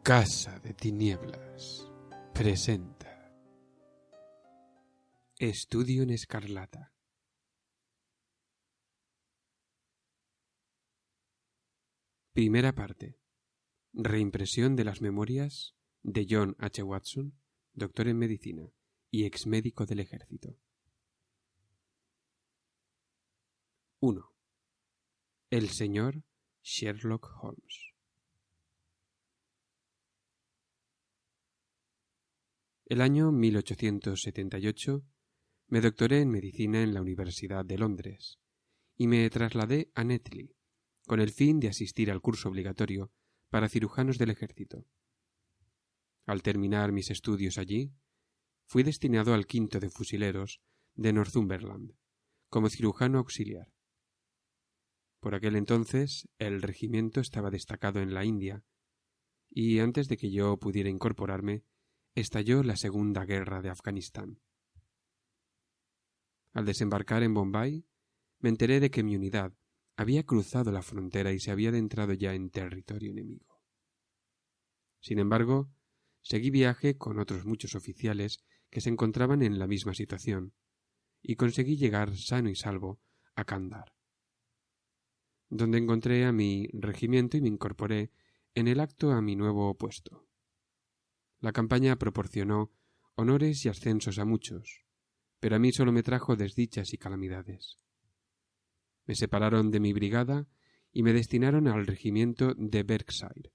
Casa de Tinieblas presenta Estudio en Escarlata. Primera parte. Reimpresión de las memorias de John H. Watson, doctor en medicina y exmédico del ejército. 1. El señor Sherlock Holmes. El año 1878 me doctoré en medicina en la Universidad de Londres y me trasladé a Netley con el fin de asistir al curso obligatorio para cirujanos del ejército. Al terminar mis estudios allí, fui destinado al 5º de Fusileros de Northumberland como cirujano auxiliar. Por aquel entonces el regimiento estaba destacado en la India y antes de que yo pudiera incorporarme, estalló la Segunda Guerra de Afganistán. Al desembarcar en Bombay, me enteré de que mi unidad había cruzado la frontera y se había adentrado ya en territorio enemigo. Sin embargo, seguí viaje con otros muchos oficiales que se encontraban en la misma situación y conseguí llegar sano y salvo a Kandahar, donde encontré a mi regimiento y me incorporé en el acto a mi nuevo puesto. La campaña proporcionó honores y ascensos a muchos, pero a mí solo me trajo desdichas y calamidades. Me separaron de mi brigada y me destinaron al regimiento de Berkshire,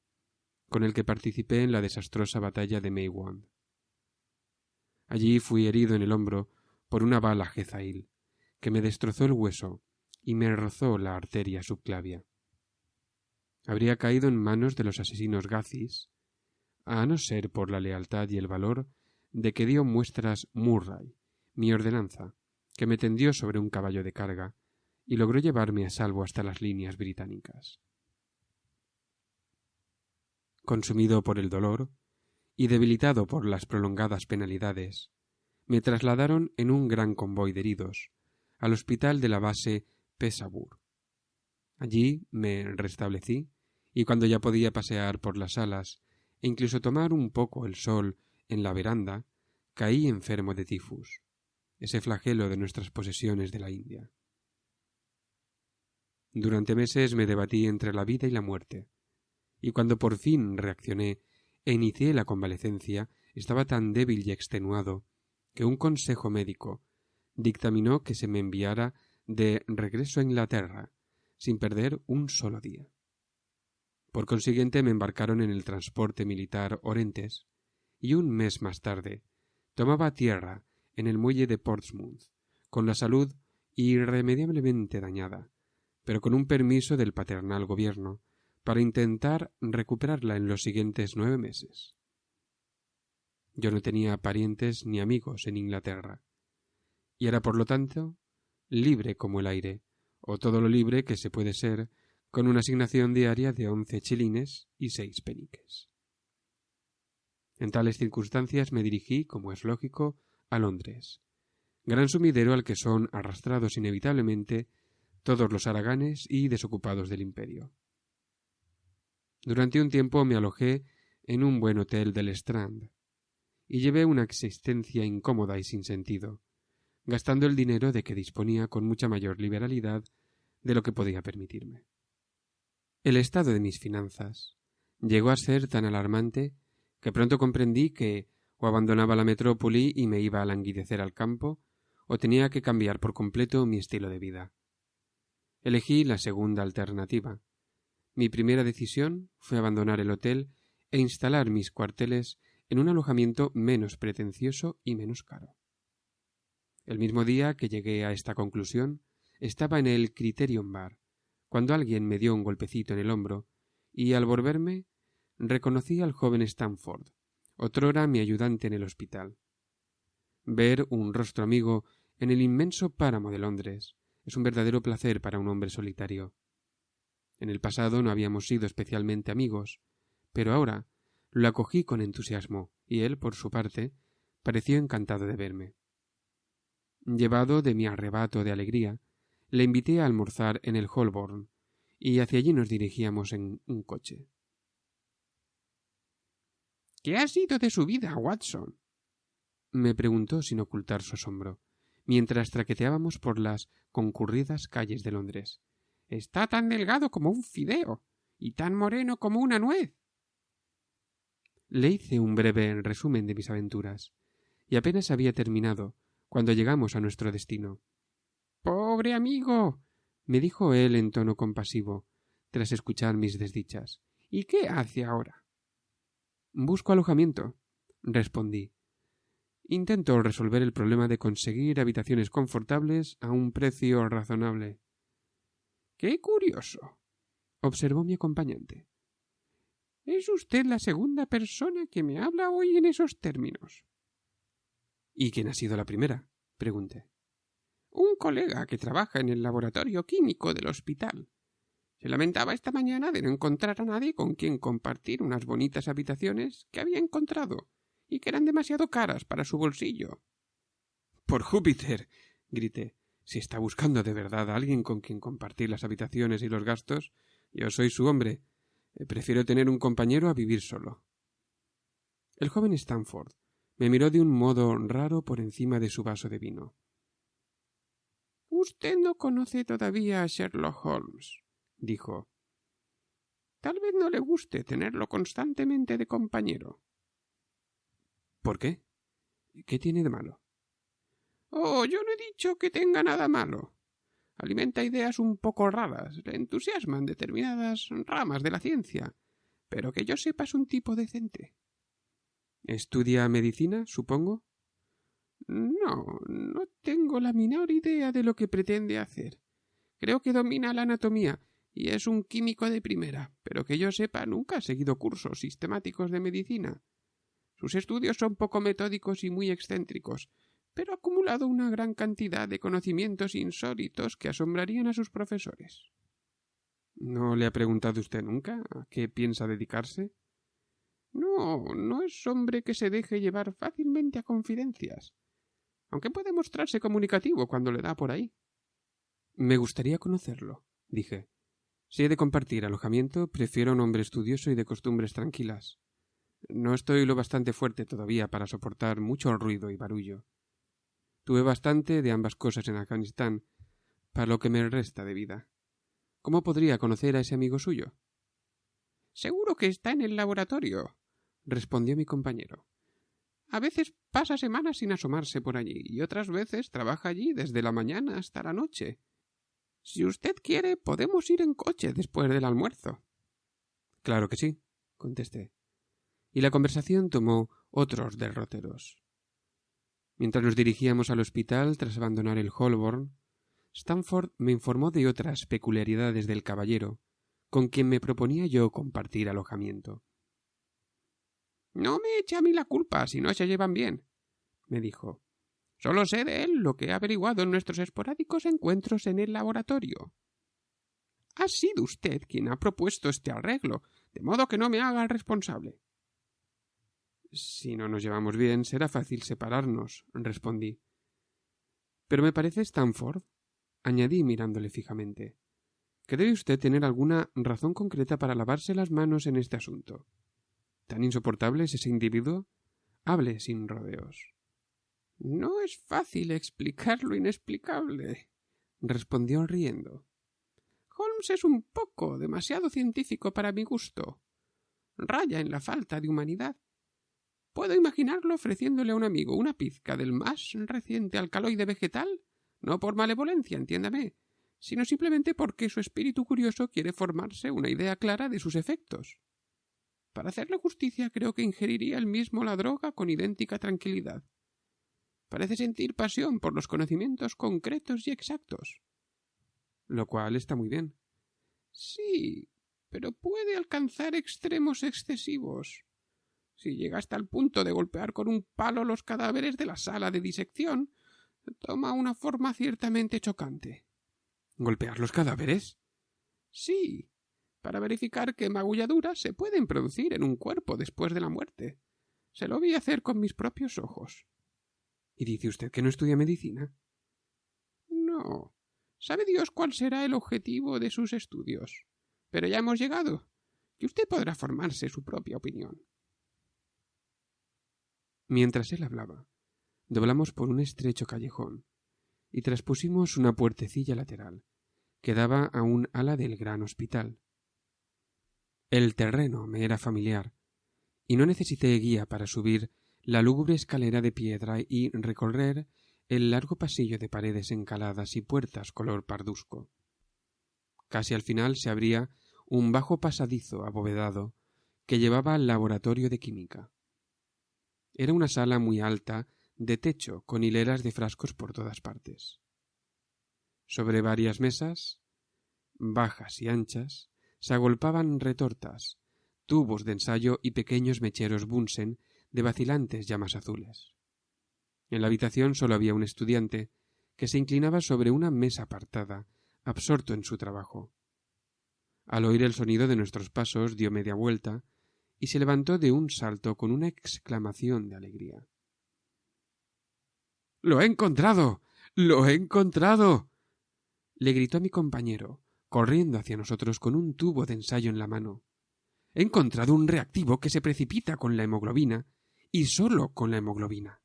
con el que participé en la desastrosa batalla de Maiwand. Allí fui herido en el hombro por una bala Jezail, que me destrozó el hueso y me rozó la arteria subclavia. Habría caído en manos de los asesinos Gazis, a no ser por la lealtad y el valor de que dio muestras Murray, mi ordenanza, que me tendió sobre un caballo de carga y logró llevarme a salvo hasta las líneas británicas. Consumido por el dolor y debilitado por las prolongadas penalidades, me trasladaron en un gran convoy de heridos al hospital de la base Peshawar. Allí me restablecí y cuando ya podía pasear por las salas e incluso tomar un poco el sol en la veranda, caí enfermo de tifus, ese flagelo de nuestras posesiones de la India. Durante meses me debatí entre la vida y la muerte, y cuando por fin reaccioné e inicié la convalecencia, estaba tan débil y extenuado que un consejo médico dictaminó que se me enviara de regreso a Inglaterra, sin perder un solo día. Por consiguiente me embarcaron en el transporte militar Orentes y un mes más tarde tomaba tierra en el muelle de Portsmouth, con la salud irremediablemente dañada, pero con un permiso del paternal gobierno para intentar recuperarla en los siguientes 9 meses. Yo no tenía parientes ni amigos en Inglaterra, y era por lo tanto libre como el aire, o todo lo libre que se puede ser con una asignación diaria de 11 chelines y 6 peniques. En tales circunstancias me dirigí, como es lógico, a Londres, gran sumidero al que son arrastrados inevitablemente todos los haraganes y desocupados del imperio. Durante un tiempo me alojé en un buen hotel del Strand y llevé una existencia incómoda y sin sentido, gastando el dinero de que disponía con mucha mayor liberalidad de lo que podía permitirme. El estado de mis finanzas llegó a ser tan alarmante que pronto comprendí que o abandonaba la metrópoli y me iba a languidecer al campo, o tenía que cambiar por completo mi estilo de vida. Elegí la segunda alternativa. Mi primera decisión fue abandonar el hotel e instalar mis cuarteles en un alojamiento menos pretencioso y menos caro. El mismo día que llegué a esta conclusión, estaba en el Criterion Bar, cuando alguien me dio un golpecito en el hombro, y al volverme reconocí al joven Stamford, otrora mi ayudante en el hospital. Ver un rostro amigo en el inmenso páramo de Londres es un verdadero placer para un hombre solitario. En el pasado no habíamos sido especialmente amigos, pero ahora lo acogí con entusiasmo, y él, por su parte, pareció encantado de verme. Llevado de mi arrebato de alegría, le invité a almorzar en el Holborn, y hacia allí nos dirigíamos en un coche. —¿Qué ha sido de su vida, Watson? —me preguntó sin ocultar su asombro, mientras traqueteábamos por las concurridas calles de Londres. —Está tan delgado como un fideo y tan moreno como una nuez. Le hice un breve resumen de mis aventuras, y apenas había terminado cuando llegamos a nuestro destino. —¡Pobre amigo! —me dijo él en tono compasivo, tras escuchar mis desdichas. —¿Y qué hace ahora? —Busco alojamiento —respondí. Intento resolver el problema de conseguir habitaciones confortables a un precio razonable. —¡Qué curioso! —observó mi acompañante. —Es usted la segunda persona que me habla hoy en esos términos. —¿Y quién ha sido la primera? —pregunté. —Un colega que trabaja en el laboratorio químico del hospital. Se lamentaba esta mañana de no encontrar a nadie con quien compartir unas bonitas habitaciones que había encontrado y que eran demasiado caras para su bolsillo. —¡Por Júpiter! —grité—, si está buscando de verdad a alguien con quien compartir las habitaciones y los gastos, yo soy su hombre. Prefiero tener un compañero a vivir solo. El joven Stanford me miró de un modo raro por encima de su vaso de vino. —Usted no conoce todavía a Sherlock Holmes —dijo—. Tal vez no le guste tenerlo constantemente de compañero. —¿Por qué? ¿Qué tiene de malo? —Oh, yo no he dicho que tenga nada malo. Alimenta ideas un poco raras, le entusiasman determinadas ramas de la ciencia, pero que yo sepa es un tipo decente. —¿Estudia medicina, supongo? —No, no tengo la menor idea de lo que pretende hacer. Creo que domina la anatomía y es un químico de primera, pero que yo sepa nunca ha seguido cursos sistemáticos de medicina. Sus estudios son poco metódicos y muy excéntricos, pero ha acumulado una gran cantidad de conocimientos insólitos que asombrarían a sus profesores. —¿No le ha preguntado usted nunca a qué piensa dedicarse? No, no es hombre que se deje llevar fácilmente a confidencias, aunque puede mostrarse comunicativo cuando le da por ahí. —Me gustaría conocerlo —dije—. Si he de compartir alojamiento, prefiero un hombre estudioso y de costumbres tranquilas. No estoy lo bastante fuerte todavía para soportar mucho ruido y barullo. Tuve bastante de ambas cosas en Afganistán, para lo que me resta de vida. ¿Cómo podría conocer a ese amigo suyo? —Seguro que está en el laboratorio —respondió mi compañero—. A veces pasa semanas sin asomarse por allí y otras veces trabaja allí desde la mañana hasta la noche. Si usted quiere, podemos ir en coche después del almuerzo. —Claro que sí —contesté. Y la conversación tomó otros derroteros. Mientras nos dirigíamos al hospital tras abandonar el Holborn, Stanford me informó de otras peculiaridades del caballero, con quien me proponía yo compartir alojamiento. —No me eche a mí la culpa si no se llevan bien —me dijo—. Solo sé de él lo que he averiguado en nuestros esporádicos encuentros en el laboratorio. Ha sido usted quien ha propuesto este arreglo, de modo que no me haga el responsable. Si no nos llevamos bien, será fácil separarnos —respondí. Pero me parece, Stanford —añadí mirándole fijamente—, que debe usted tener alguna razón concreta para lavarse las manos en este asunto. ¿Tan insoportable es ese individuo? Hable sin rodeos. —No es fácil explicar lo inexplicable —respondió riendo—. Holmes es un poco demasiado científico para mi gusto. Raya en la falta de humanidad. Puedo imaginarlo ofreciéndole a un amigo una pizca del más reciente alcaloide vegetal, no por malevolencia, entiéndame, sino simplemente porque su espíritu curioso quiere formarse una idea clara de sus efectos. Para hacerle justicia, creo que ingeriría él mismo la droga con idéntica tranquilidad. Parece sentir pasión por los conocimientos concretos y exactos. Lo cual está muy bien. Sí, pero puede alcanzar extremos excesivos. Si llega hasta el punto de golpear con un palo los cadáveres de la sala de disección, toma una forma ciertamente chocante. ¿Golpear los cadáveres? Sí, para verificar qué magulladuras se pueden producir en un cuerpo después de la muerte. Se lo vi hacer con mis propios ojos. ¿Y dice usted que no estudia medicina? No. Sabe Dios cuál será el objetivo de sus estudios. Pero ya hemos llegado, y usted podrá formarse su propia opinión. Mientras él hablaba, doblamos por un estrecho callejón y traspusimos una puertecilla lateral que daba a un ala del gran hospital. El terreno me era familiar y no necesité guía para subir la lúgubre escalera de piedra y recorrer el largo pasillo de paredes encaladas y puertas color pardusco. Casi al final se abría un bajo pasadizo abovedado que llevaba al laboratorio de química. Era una sala muy alta, de techo, con hileras de frascos por todas partes. Sobre varias mesas, bajas y anchas, se agolpaban retortas, tubos de ensayo y pequeños mecheros Bunsen de vacilantes llamas azules. En la habitación solo había un estudiante, que se inclinaba sobre una mesa apartada, absorto en su trabajo. Al oír el sonido de nuestros pasos dio media vuelta y se levantó de un salto con una exclamación de alegría. —¡Lo he encontrado! ¡Lo he encontrado! —le gritó a mi compañero, corriendo hacia nosotros con un tubo de ensayo en la mano. —He encontrado un reactivo que se precipita con la hemoglobina, y solo con la hemoglobina.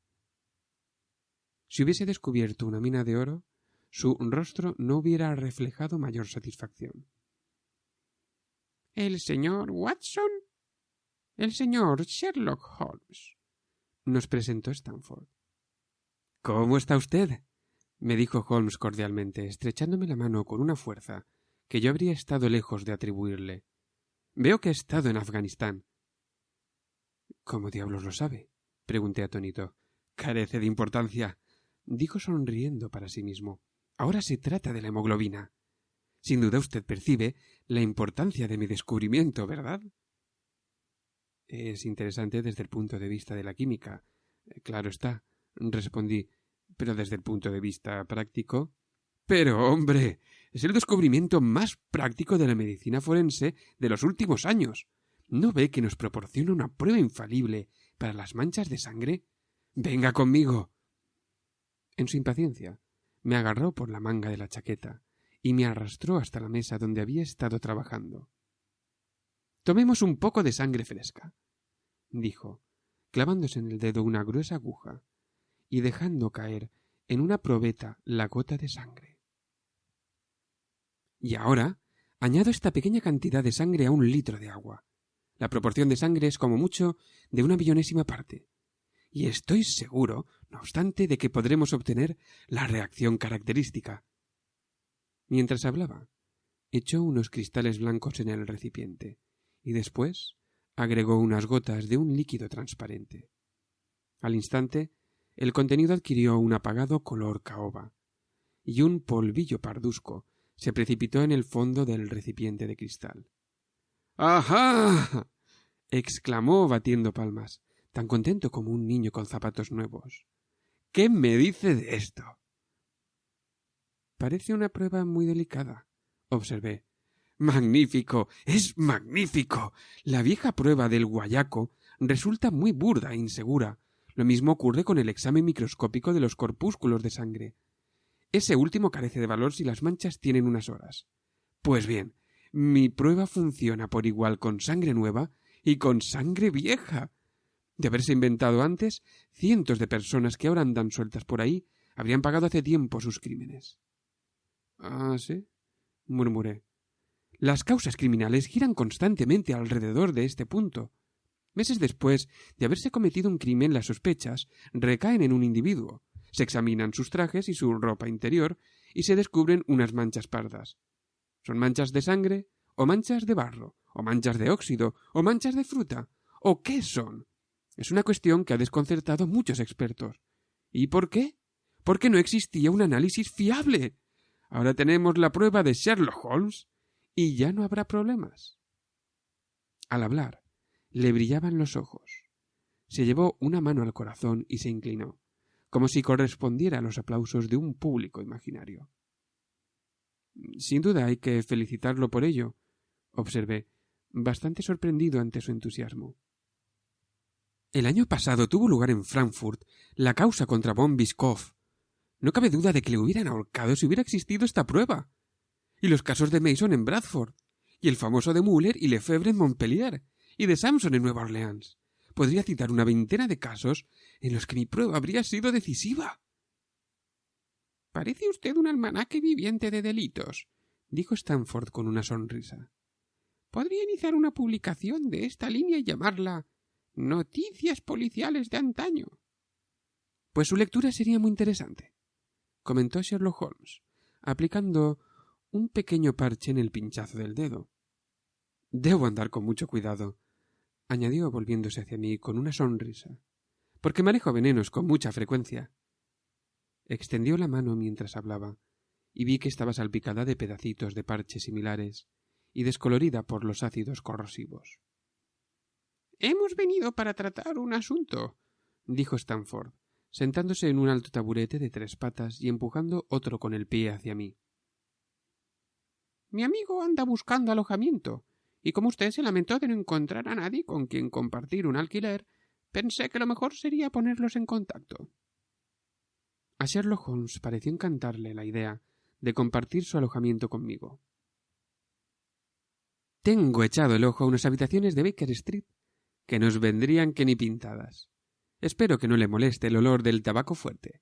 Si hubiese descubierto una mina de oro, su rostro no hubiera reflejado mayor satisfacción. —¿El señor Watson? —El señor Sherlock Holmes —nos presentó Stanford. —¿Cómo está usted? —me dijo Holmes cordialmente, estrechándome la mano con una fuerza que yo habría estado lejos de atribuirle. —Veo que ha estado en Afganistán. —¿Cómo diablos lo sabe? —pregunté atónito. —Carece de importancia —dijo sonriendo para sí mismo—. Ahora se trata de la hemoglobina. Sin duda usted percibe la importancia de mi descubrimiento, ¿verdad? Es interesante desde el punto de vista de la química. Claro está, respondí, pero desde el punto de vista práctico. Pero, hombre, es el descubrimiento más práctico de la medicina forense de los últimos años. ¿No ve que nos proporciona una prueba infalible para las manchas de sangre? Venga conmigo. En su impaciencia, me agarró por la manga de la chaqueta y me arrastró hasta la mesa donde había estado trabajando. —Tomemos un poco de sangre fresca —dijo, clavándose en el dedo una gruesa aguja y dejando caer en una probeta la gota de sangre. Y ahora añado esta pequeña cantidad de sangre a 1 litro de agua. La proporción de sangre es como mucho de 1/1000 parte. Y estoy seguro, no obstante, de que podremos obtener la reacción característica. Mientras hablaba, echó unos cristales blancos en el recipiente y después agregó unas gotas de un líquido transparente. Al instante, el contenido adquirió un apagado color caoba, y un polvillo pardusco se precipitó en el fondo del recipiente de cristal. —¡Ajá! —exclamó batiendo palmas, tan contento como un niño con zapatos nuevos. —¿Qué me dice de esto? —Parece una prueba muy delicada —observé. —¡Magnífico! ¡Es magnífico! La vieja prueba del guayaco resulta muy burda e insegura. Lo mismo ocurre con el examen microscópico de los corpúsculos de sangre. Ese último carece de valor si las manchas tienen unas horas. Pues bien, mi prueba funciona por igual con sangre nueva y con sangre vieja. De haberse inventado antes, cientos de personas que ahora andan sueltas por ahí habrían pagado hace tiempo sus crímenes. —¿Ah, sí? —murmuré. Las causas criminales giran constantemente alrededor de este punto. Meses después de haberse cometido un crimen, las sospechas recaen en un individuo. Se examinan sus trajes y su ropa interior y se descubren unas manchas pardas. ¿Son manchas de sangre, o manchas de barro, o manchas de óxido, o manchas de fruta? ¿O qué son? Es una cuestión que ha desconcertado a muchos expertos. ¿Y por qué? Porque no existía un análisis fiable. Ahora tenemos la prueba de Sherlock Holmes y ya no habrá problemas. Al hablar, le brillaban los ojos. Se llevó una mano al corazón y se inclinó, como si correspondiera a los aplausos de un público imaginario. Sin duda hay que felicitarlo por ello, observé, bastante sorprendido ante su entusiasmo. El año pasado tuvo lugar en Frankfurt la causa contra von Bischoff. No cabe duda de que le hubieran ahorcado si hubiera existido esta prueba. Y los casos de Mason en Bradford, y el famoso de Müller y Lefebvre en Montpellier, y de Samson en Nueva Orleans. podría citar una veintena de casos en los que mi prueba habría sido decisiva. «Parece usted un almanaque viviente de delitos», dijo Stanford con una sonrisa. «Podría iniciar una publicación de esta línea y llamarla Noticias policiales de antaño». «Pues su lectura sería muy interesante», comentó Sherlock Holmes, aplicando un pequeño parche en el pinchazo del dedo. «Debo andar con mucho cuidado», añadió volviéndose hacia mí con una sonrisa, «porque manejo venenos con mucha frecuencia». Extendió la mano mientras hablaba, y vi que estaba salpicada de pedacitos de parche similares y descolorida por los ácidos corrosivos. «Hemos venido para tratar un asunto», dijo Stanford, sentándose en un alto taburete de 3 patas y empujando otro con el pie hacia mí. «Mi amigo anda buscando alojamiento, y como usted se lamentó de no encontrar a nadie con quien compartir un alquiler, pensé que lo mejor sería ponerlos en contacto». A Sherlock Holmes pareció encantarle la idea de compartir su alojamiento conmigo. «Tengo echado el ojo a unas habitaciones de Baker Street que nos vendrían que ni pintadas. Espero que no le moleste el olor del tabaco fuerte».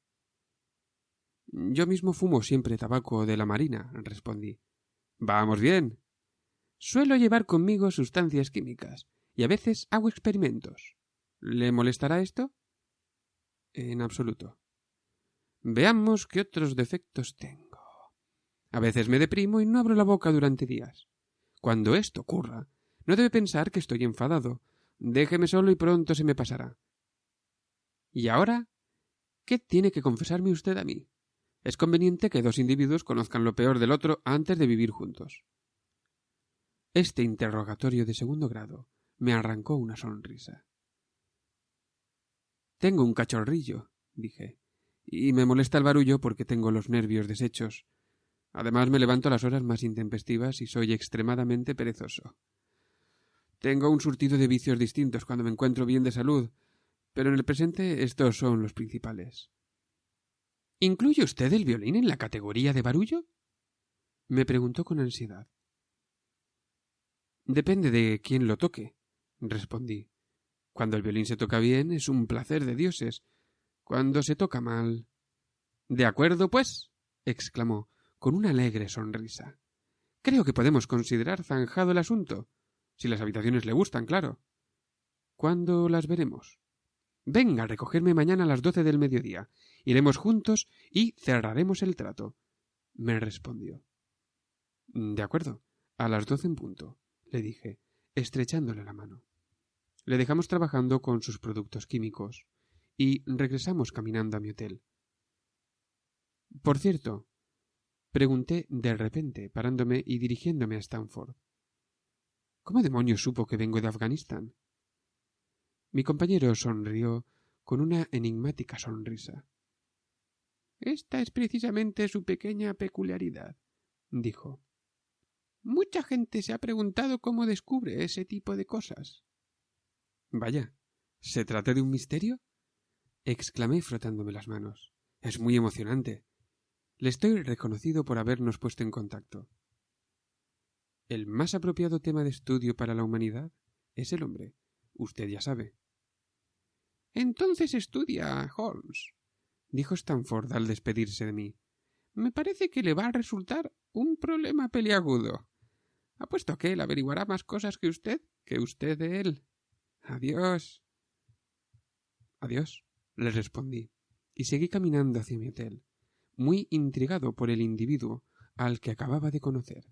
«Yo mismo fumo siempre tabaco de la Marina», respondí. «Vamos bien. Suelo llevar conmigo sustancias químicas y a veces hago experimentos. ¿Le molestará esto?» «En absoluto». «Veamos qué otros defectos tengo. A veces me deprimo y no abro la boca durante días. Cuando esto ocurra, no debe pensar que estoy enfadado. Déjeme solo y pronto se me pasará. Y ahora, ¿qué tiene que confesarme usted a mí? Es conveniente que 2 individuos conozcan lo peor del otro antes de vivir juntos». Este interrogatorio de 2º grado me arrancó una sonrisa. «Tengo un cachorrillo», dije, «y me molesta el barullo porque tengo los nervios deshechos. Además me levanto a las horas más intempestivas y soy extremadamente perezoso. Tengo un surtido de vicios distintos cuando me encuentro bien de salud, pero en el presente estos son los principales». «¿Incluye usted el violín en la categoría de barullo?», me preguntó con ansiedad. «Depende de quién lo toque», respondí. «Cuando el violín se toca bien es un placer de dioses. Cuando se toca mal...». «De acuerdo, pues», exclamó, con una alegre sonrisa. «Creo que podemos considerar zanjado el asunto. Si las habitaciones le gustan, claro». «¿Cuándo las veremos?» «Venga a recogerme mañana a las 12 del mediodía. Iremos juntos y cerraremos el trato», me respondió. «De acuerdo, a las 12 en punto», le dije, estrechándole la mano. Le dejamos trabajando con sus productos químicos y regresamos caminando a mi hotel. «Por cierto», pregunté de repente, parándome y dirigiéndome a Stanford, «¿cómo demonios supo que vengo de Afganistán?». Mi compañero sonrió con una enigmática sonrisa. «Esta es precisamente su pequeña peculiaridad», dijo. «Mucha gente se ha preguntado cómo descubre ese tipo de cosas». «Vaya, ¿se trata de un misterio?», exclamé frotándome las manos. «Es muy emocionante. Le estoy reconocido por habernos puesto en contacto. El más apropiado tema de estudio para la humanidad es el hombre, usted ya sabe». «Entonces estudia, Holmes», dijo Stanford al despedirse de mí. «Me parece que le va a resultar un problema peliagudo. Apuesto que él averiguará más cosas que usted de él. Adiós». «Adiós», le respondí, y seguí caminando hacia mi hotel, muy intrigado por el individuo al que acababa de conocer.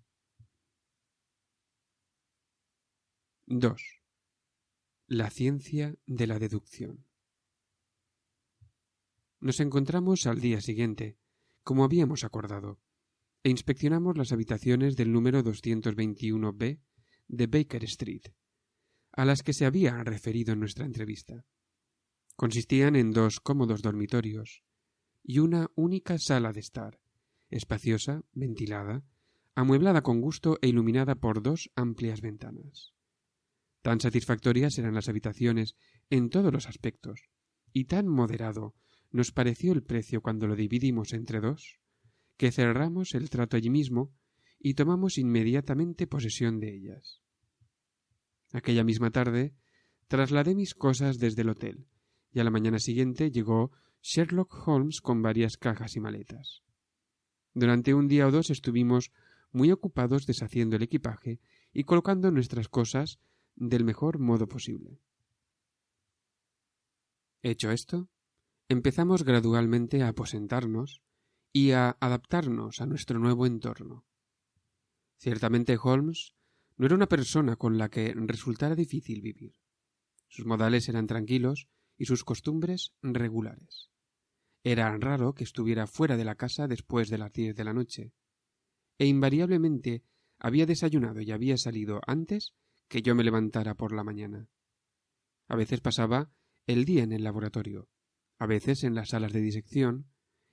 2. La ciencia de la deducción. Nos encontramos al día siguiente, como habíamos acordado, e inspeccionamos las habitaciones del número 221B de Baker Street, a las que se había referido en nuestra entrevista. Consistían en 2 cómodos dormitorios y una única sala de estar, espaciosa, ventilada, amueblada con gusto e iluminada por 2 amplias ventanas. Tan satisfactorias eran las habitaciones en todos los aspectos, y tan moderado nos pareció el precio cuando lo dividimos entre 2, que cerramos el trato allí mismo y tomamos inmediatamente posesión de ellas. Aquella misma tarde trasladé mis cosas desde el hotel, y a la mañana siguiente llegó Sherlock Holmes con varias cajas y maletas. Durante un día o dos estuvimos muy ocupados deshaciendo el equipaje y colocando nuestras cosas del mejor modo posible. Hecho esto, empezamos gradualmente a aposentarnos y a adaptarnos a nuestro nuevo entorno. Ciertamente Holmes no era una persona con la que resultara difícil vivir. Sus modales eran tranquilos y sus costumbres regulares. Era raro que estuviera fuera de la casa después de las 10 de la noche, e invariablemente había desayunado y había salido antes que yo me levantara por la mañana. A veces pasaba el día en el laboratorio, a veces en las salas de disección,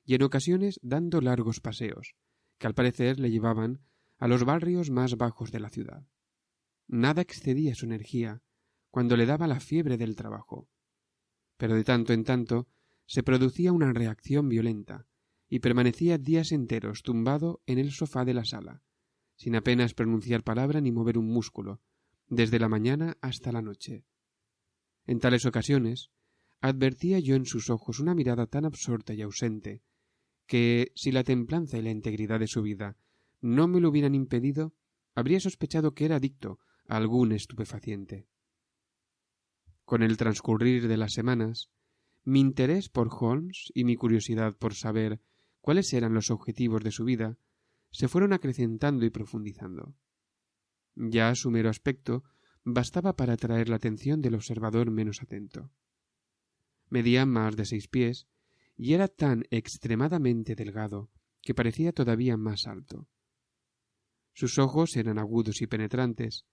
y en ocasiones dando largos paseos, que al parecer le llevaban a los barrios más bajos de la ciudad. Nada excedía su energía cuando le daba la fiebre del trabajo, pero de tanto en tanto se producía una reacción violenta, y permanecía días enteros tumbado en el sofá de la sala, sin apenas pronunciar palabra ni mover un músculo, desde la mañana hasta la noche. En tales ocasiones advertía yo en sus ojos una mirada tan absorta y ausente, que, si la templanza y la integridad de su vida no me lo hubieran impedido, habría sospechado que era adicto a algún estupefaciente. Con el transcurrir de las semanas, mi interés por Holmes y mi curiosidad por saber cuáles eran los objetivos de su vida se fueron acrecentando y profundizando. Ya su mero aspecto bastaba para atraer la atención del observador menos atento. Medía más de 6 pies y era tan extremadamente delgado que parecía todavía más alto. Sus ojos eran agudos y penetrantes,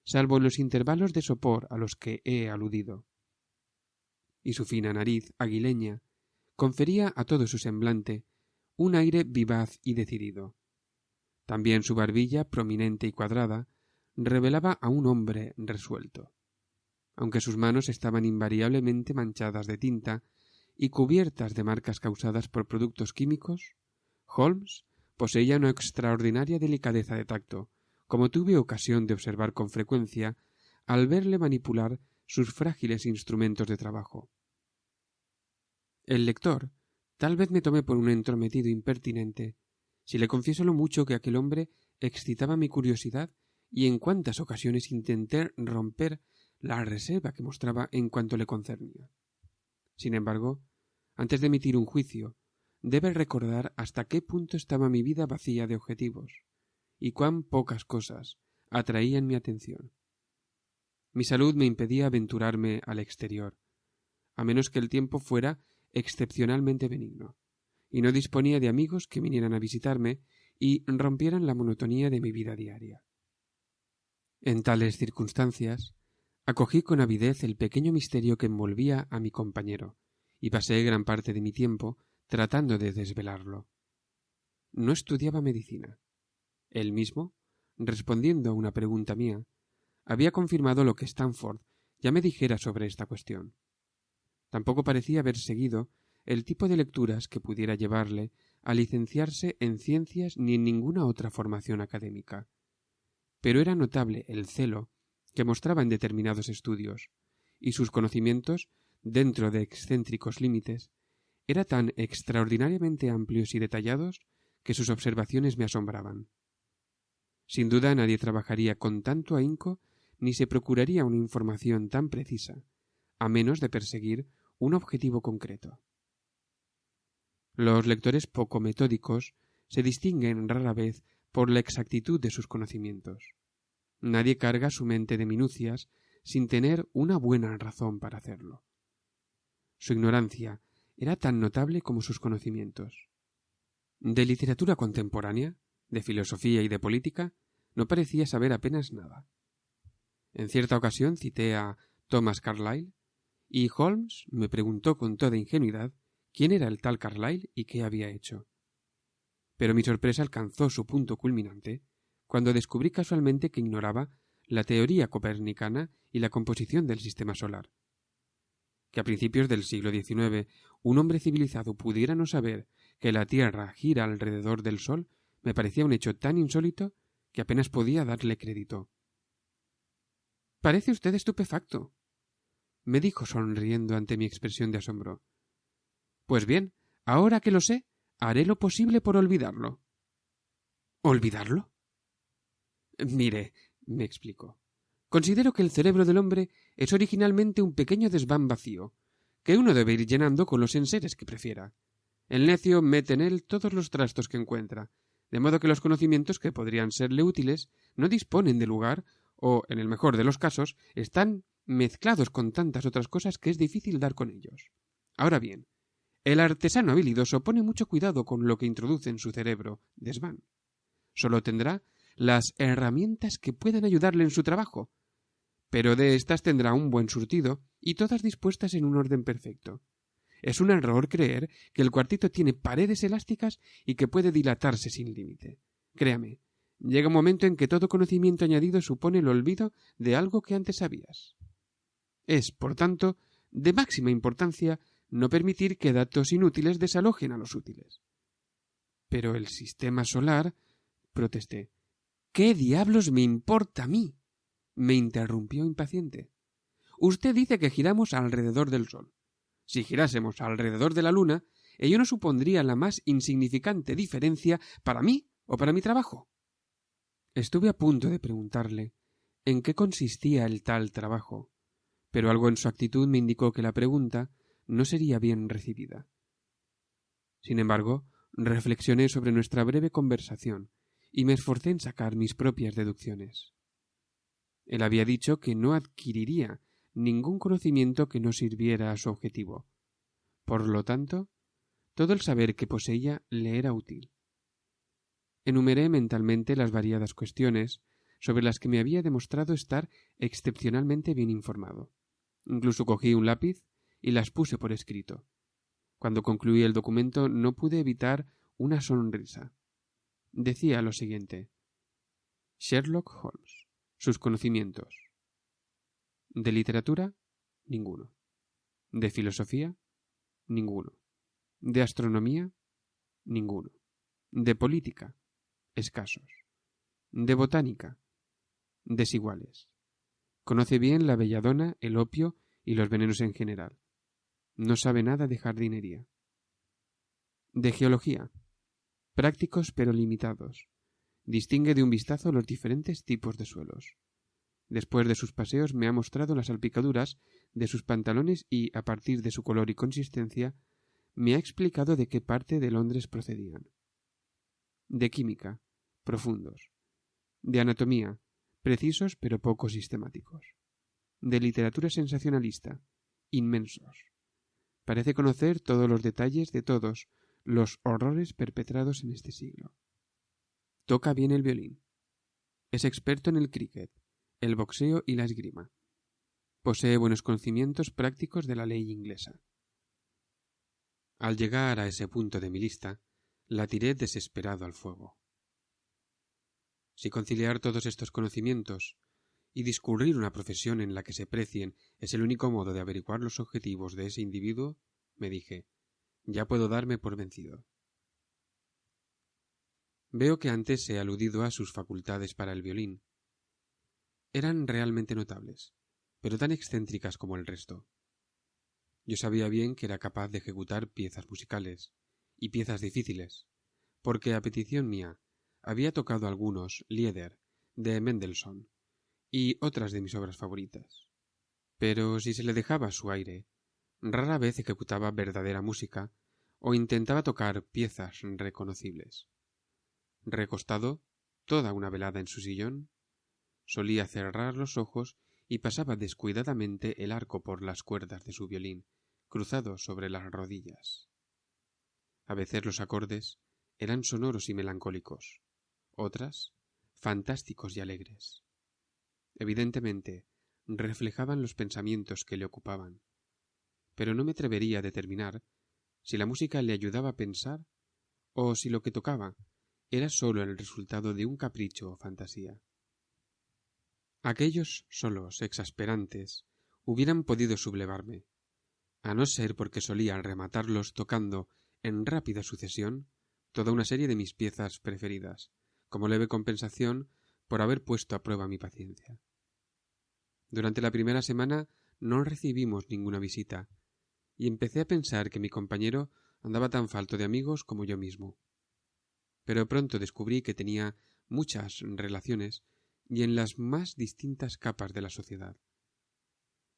salvo en los intervalos de sopor a los que he aludido, y su fina nariz aguileña confería a todo su semblante un aire vivaz y decidido. También su barbilla, prominente y cuadrada, revelaba a un hombre resuelto. Aunque sus manos estaban invariablemente manchadas de tinta y cubiertas de marcas causadas por productos químicos, Holmes poseía una extraordinaria delicadeza de tacto, como tuve ocasión de observar con frecuencia al verle manipular sus frágiles instrumentos de trabajo. El lector tal vez me tome por un entrometido impertinente, si le confieso lo mucho que aquel hombre excitaba mi curiosidad y en cuántas ocasiones intenté romper la reserva que mostraba en cuanto le concernía. Sin embargo, antes de emitir un juicio, debe recordar hasta qué punto estaba mi vida vacía de objetivos y cuán pocas cosas atraían mi atención. Mi salud me impedía aventurarme al exterior, a menos que el tiempo fuera excepcionalmente benigno, y no disponía de amigos que vinieran a visitarme y rompieran la monotonía de mi vida diaria. En tales circunstancias, acogí con avidez el pequeño misterio que envolvía a mi compañero, y pasé gran parte de mi tiempo tratando de desvelarlo. No estudiaba medicina. Él mismo, respondiendo a una pregunta mía, había confirmado lo que Stanford ya me dijera sobre esta cuestión. Tampoco parecía haber seguido el tipo de lecturas que pudiera llevarle a licenciarse en ciencias ni en ninguna otra formación académica. Pero era notable el celo que mostraba en determinados estudios, y sus conocimientos, dentro de excéntricos límites, eran tan extraordinariamente amplios y detallados que sus observaciones me asombraban. Sin duda nadie trabajaría con tanto ahínco ni se procuraría una información tan precisa, a menos de perseguir un objetivo concreto. Los lectores poco metódicos se distinguen rara vez por la exactitud de sus conocimientos. Nadie carga su mente de minucias sin tener una buena razón para hacerlo. Su ignorancia era tan notable como sus conocimientos. De literatura contemporánea, de filosofía y de política, no parecía saber apenas nada. En cierta ocasión cité a Thomas Carlyle, y Holmes me preguntó con toda ingenuidad quién era el tal Carlyle y qué había hecho. Pero mi sorpresa alcanzó su punto culminante cuando descubrí casualmente que ignoraba la teoría copernicana y la composición del sistema solar. Que a principios del siglo XIX un hombre civilizado pudiera no saber que la Tierra gira alrededor del Sol me parecía un hecho tan insólito que apenas podía darle crédito. «Parece usted estupefacto», me dijo sonriendo ante mi expresión de asombro. Pues bien, ahora que lo sé, haré lo posible por olvidarlo. ¿Olvidarlo? Mire, me explicó. Considero que el cerebro del hombre es originalmente un pequeño desván vacío, que uno debe ir llenando con los enseres que prefiera. El necio mete en él todos los trastos que encuentra, de modo que los conocimientos que podrían serle útiles no disponen de lugar o, en el mejor de los casos, están mezclados con tantas otras cosas que es difícil dar con ellos. Ahora bien, el artesano habilidoso pone mucho cuidado con lo que introduce en su cerebro desván. Solo tendrá las herramientas que puedan ayudarle en su trabajo, pero de éstas tendrá un buen surtido y todas dispuestas en un orden perfecto. Es un error creer que el cuartito tiene paredes elásticas y que puede dilatarse sin límite. Créame, llega un momento en que todo conocimiento añadido supone el olvido de algo que antes sabías. Es, por tanto, de máxima importancia no permitir que datos inútiles desalojen a los útiles. Pero el sistema solar, protesté. ¿Qué diablos me importa a mí? Me interrumpió impaciente. Usted dice que giramos alrededor del Sol. Si girásemos alrededor de la Luna, ello no supondría la más insignificante diferencia para mí o para mi trabajo. Estuve a punto de preguntarle en qué consistía el tal trabajo, pero algo en su actitud me indicó que la pregunta no sería bien recibida. Sin embargo, reflexioné sobre nuestra breve conversación y me esforcé en sacar mis propias deducciones. Él había dicho que no adquiriría ningún conocimiento que no sirviera a su objetivo. Por lo tanto, todo el saber que poseía le era útil. Enumeré mentalmente las variadas cuestiones sobre las que me había demostrado estar excepcionalmente bien informado. Incluso cogí un lápiz y las puse por escrito. Cuando concluí el documento no pude evitar una sonrisa. Decía lo siguiente: Sherlock Holmes. Sus conocimientos. De literatura, ninguno. De filosofía, ninguno. De astronomía, ninguno. De política, escasos. De botánica, desiguales. Conoce bien la belladona, el opio y los venenos en general. No sabe nada de jardinería. De geología, prácticos pero limitados. Distingue de un vistazo los diferentes tipos de suelos. Después de sus paseos me ha mostrado las salpicaduras de sus pantalones y, a partir de su color y consistencia, me ha explicado de qué parte de Londres procedían. De química, profundos. De anatomía, precisos pero poco sistemáticos. De literatura sensacionalista, inmensos. Parece conocer todos los detalles de todos los horrores perpetrados en este siglo. Toca bien el violín. Es experto en el cricket, el boxeo y la esgrima. Posee buenos conocimientos prácticos de la ley inglesa. Al llegar a ese punto de mi lista, la tiré desesperado al fuego. Si conciliar todos estos conocimientos y discurrir una profesión en la que se precien es el único modo de averiguar los objetivos de ese individuo, me dije, ya puedo darme por vencido. Veo que antes he aludido a sus facultades para el violín. Eran realmente notables, pero tan excéntricas como el resto. Yo sabía bien que era capaz de ejecutar piezas musicales, y piezas difíciles, porque a petición mía había tocado algunos Lieder de Mendelssohn y otras de mis obras favoritas. Pero si se le dejaba su aire, rara vez ejecutaba verdadera música o intentaba tocar piezas reconocibles. Recostado toda una velada en su sillón, solía cerrar los ojos y pasaba descuidadamente el arco por las cuerdas de su violín, cruzado sobre las rodillas. A veces los acordes eran sonoros y melancólicos, otras fantásticos y alegres. Evidentemente, reflejaban los pensamientos que le ocupaban, pero no me atrevería a determinar si la música le ayudaba a pensar o si lo que tocaba era sólo el resultado de un capricho o fantasía. Aquellos solos exasperantes hubieran podido sublevarme, a no ser porque solía rematarlos tocando en rápida sucesión toda una serie de mis piezas preferidas, como leve compensación por haber puesto a prueba mi paciencia. Durante la primera semana no recibimos ninguna visita, y empecé a pensar que mi compañero andaba tan falto de amigos como yo mismo. Pero pronto descubrí que tenía muchas relaciones y en las más distintas capas de la sociedad.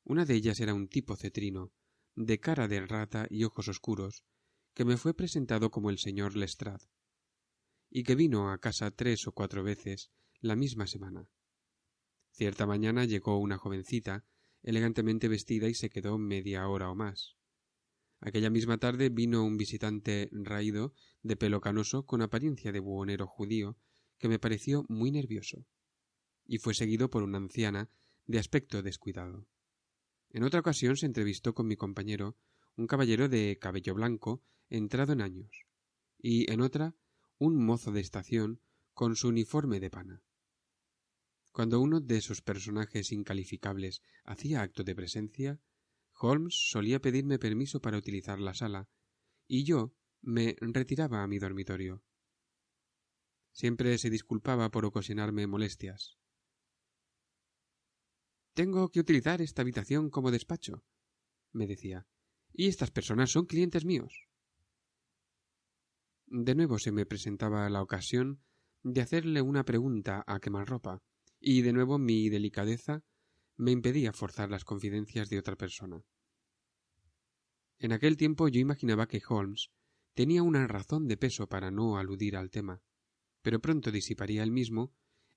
Una de ellas era un tipo cetrino, de cara de rata y ojos oscuros, que me fue presentado como el señor Lestrade, y que vino a casa 3 o 4 veces la misma semana. Cierta mañana llegó una jovencita, elegantemente vestida, y se quedó media hora o más. Aquella misma tarde vino un visitante raído, de pelo canoso, con apariencia de buhonero judío, que me pareció muy nervioso, y fue seguido por una anciana de aspecto descuidado. En otra ocasión se entrevistó con mi compañero un caballero de cabello blanco, entrado en años, y en otra un mozo de estación con su uniforme de pana. Cuando uno de esos personajes incalificables hacía acto de presencia, Holmes solía pedirme permiso para utilizar la sala, y yo me retiraba a mi dormitorio. Siempre se disculpaba por ocasionarme molestias. «Tengo que utilizar esta habitación como despacho», me decía, «y estas personas son clientes míos». De nuevo se me presentaba la ocasión de hacerle una pregunta a quemarropa, y de nuevo mi delicadeza me impedía forzar las confidencias de otra persona. En aquel tiempo yo imaginaba que Holmes tenía una razón de peso para no aludir al tema, pero pronto disiparía él mismo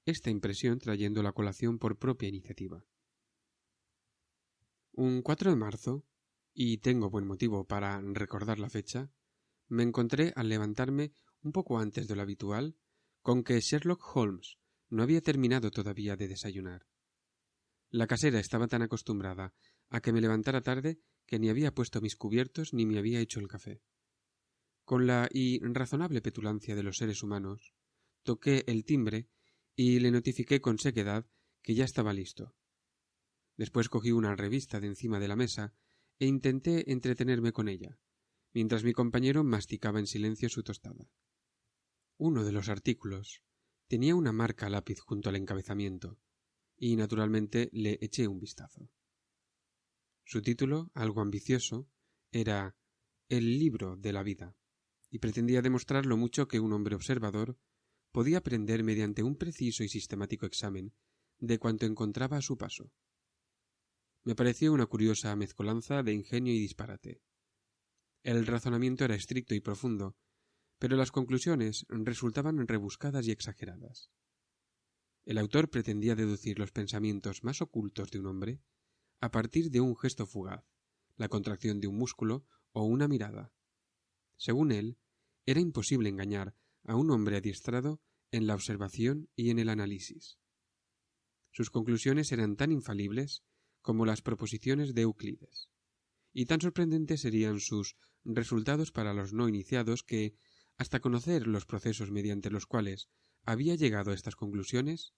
esta impresión trayendo la colación por propia iniciativa. Un 4 de marzo, y tengo buen motivo para recordar la fecha, me encontré al levantarme un poco antes de lo habitual con que Sherlock Holmes no había terminado todavía de desayunar. La casera estaba tan acostumbrada a que me levantara tarde que ni había puesto mis cubiertos ni me había hecho el café. Con la irrazonable petulancia de los seres humanos, toqué el timbre y le notifiqué con sequedad que ya estaba listo. Después cogí una revista de encima de la mesa e intenté entretenerme con ella, mientras mi compañero masticaba en silencio su tostada. Uno de los artículos tenía una marca a lápiz junto al encabezamiento, y naturalmente le eché un vistazo. Su título, algo ambicioso, era El libro de la vida, y pretendía demostrar lo mucho que un hombre observador podía aprender mediante un preciso y sistemático examen de cuanto encontraba a su paso. Me pareció una curiosa mezcolanza de ingenio y disparate. El razonamiento era estricto y profundo, pero las conclusiones resultaban rebuscadas y exageradas. El autor pretendía deducir los pensamientos más ocultos de un hombre a partir de un gesto fugaz, la contracción de un músculo o una mirada. Según él, era imposible engañar a un hombre adiestrado en la observación y en el análisis. Sus conclusiones eran tan infalibles como las proposiciones de Euclides, y tan sorprendentes serían sus resultados para los no iniciados que, hasta conocer los procesos mediante los cuales había llegado a estas conclusiones,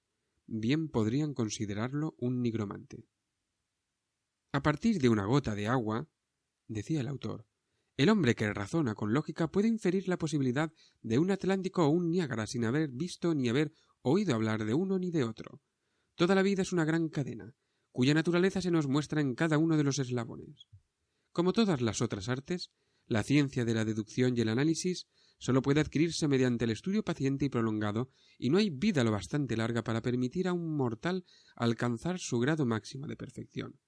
bien podrían considerarlo un nigromante. A partir de una gota de agua, decía el autor, el hombre que razona con lógica puede inferir la posibilidad de un Atlántico o un Niágara sin haber visto ni haber oído hablar de uno ni de otro. Toda la vida es una gran cadena, cuya naturaleza se nos muestra en cada uno de los eslabones. Como todas las otras artes, la ciencia de la deducción y el análisis sólo puede adquirirse mediante el estudio paciente y prolongado, y no hay vida lo bastante larga para permitir a un mortal alcanzar su grado máximo de perfección.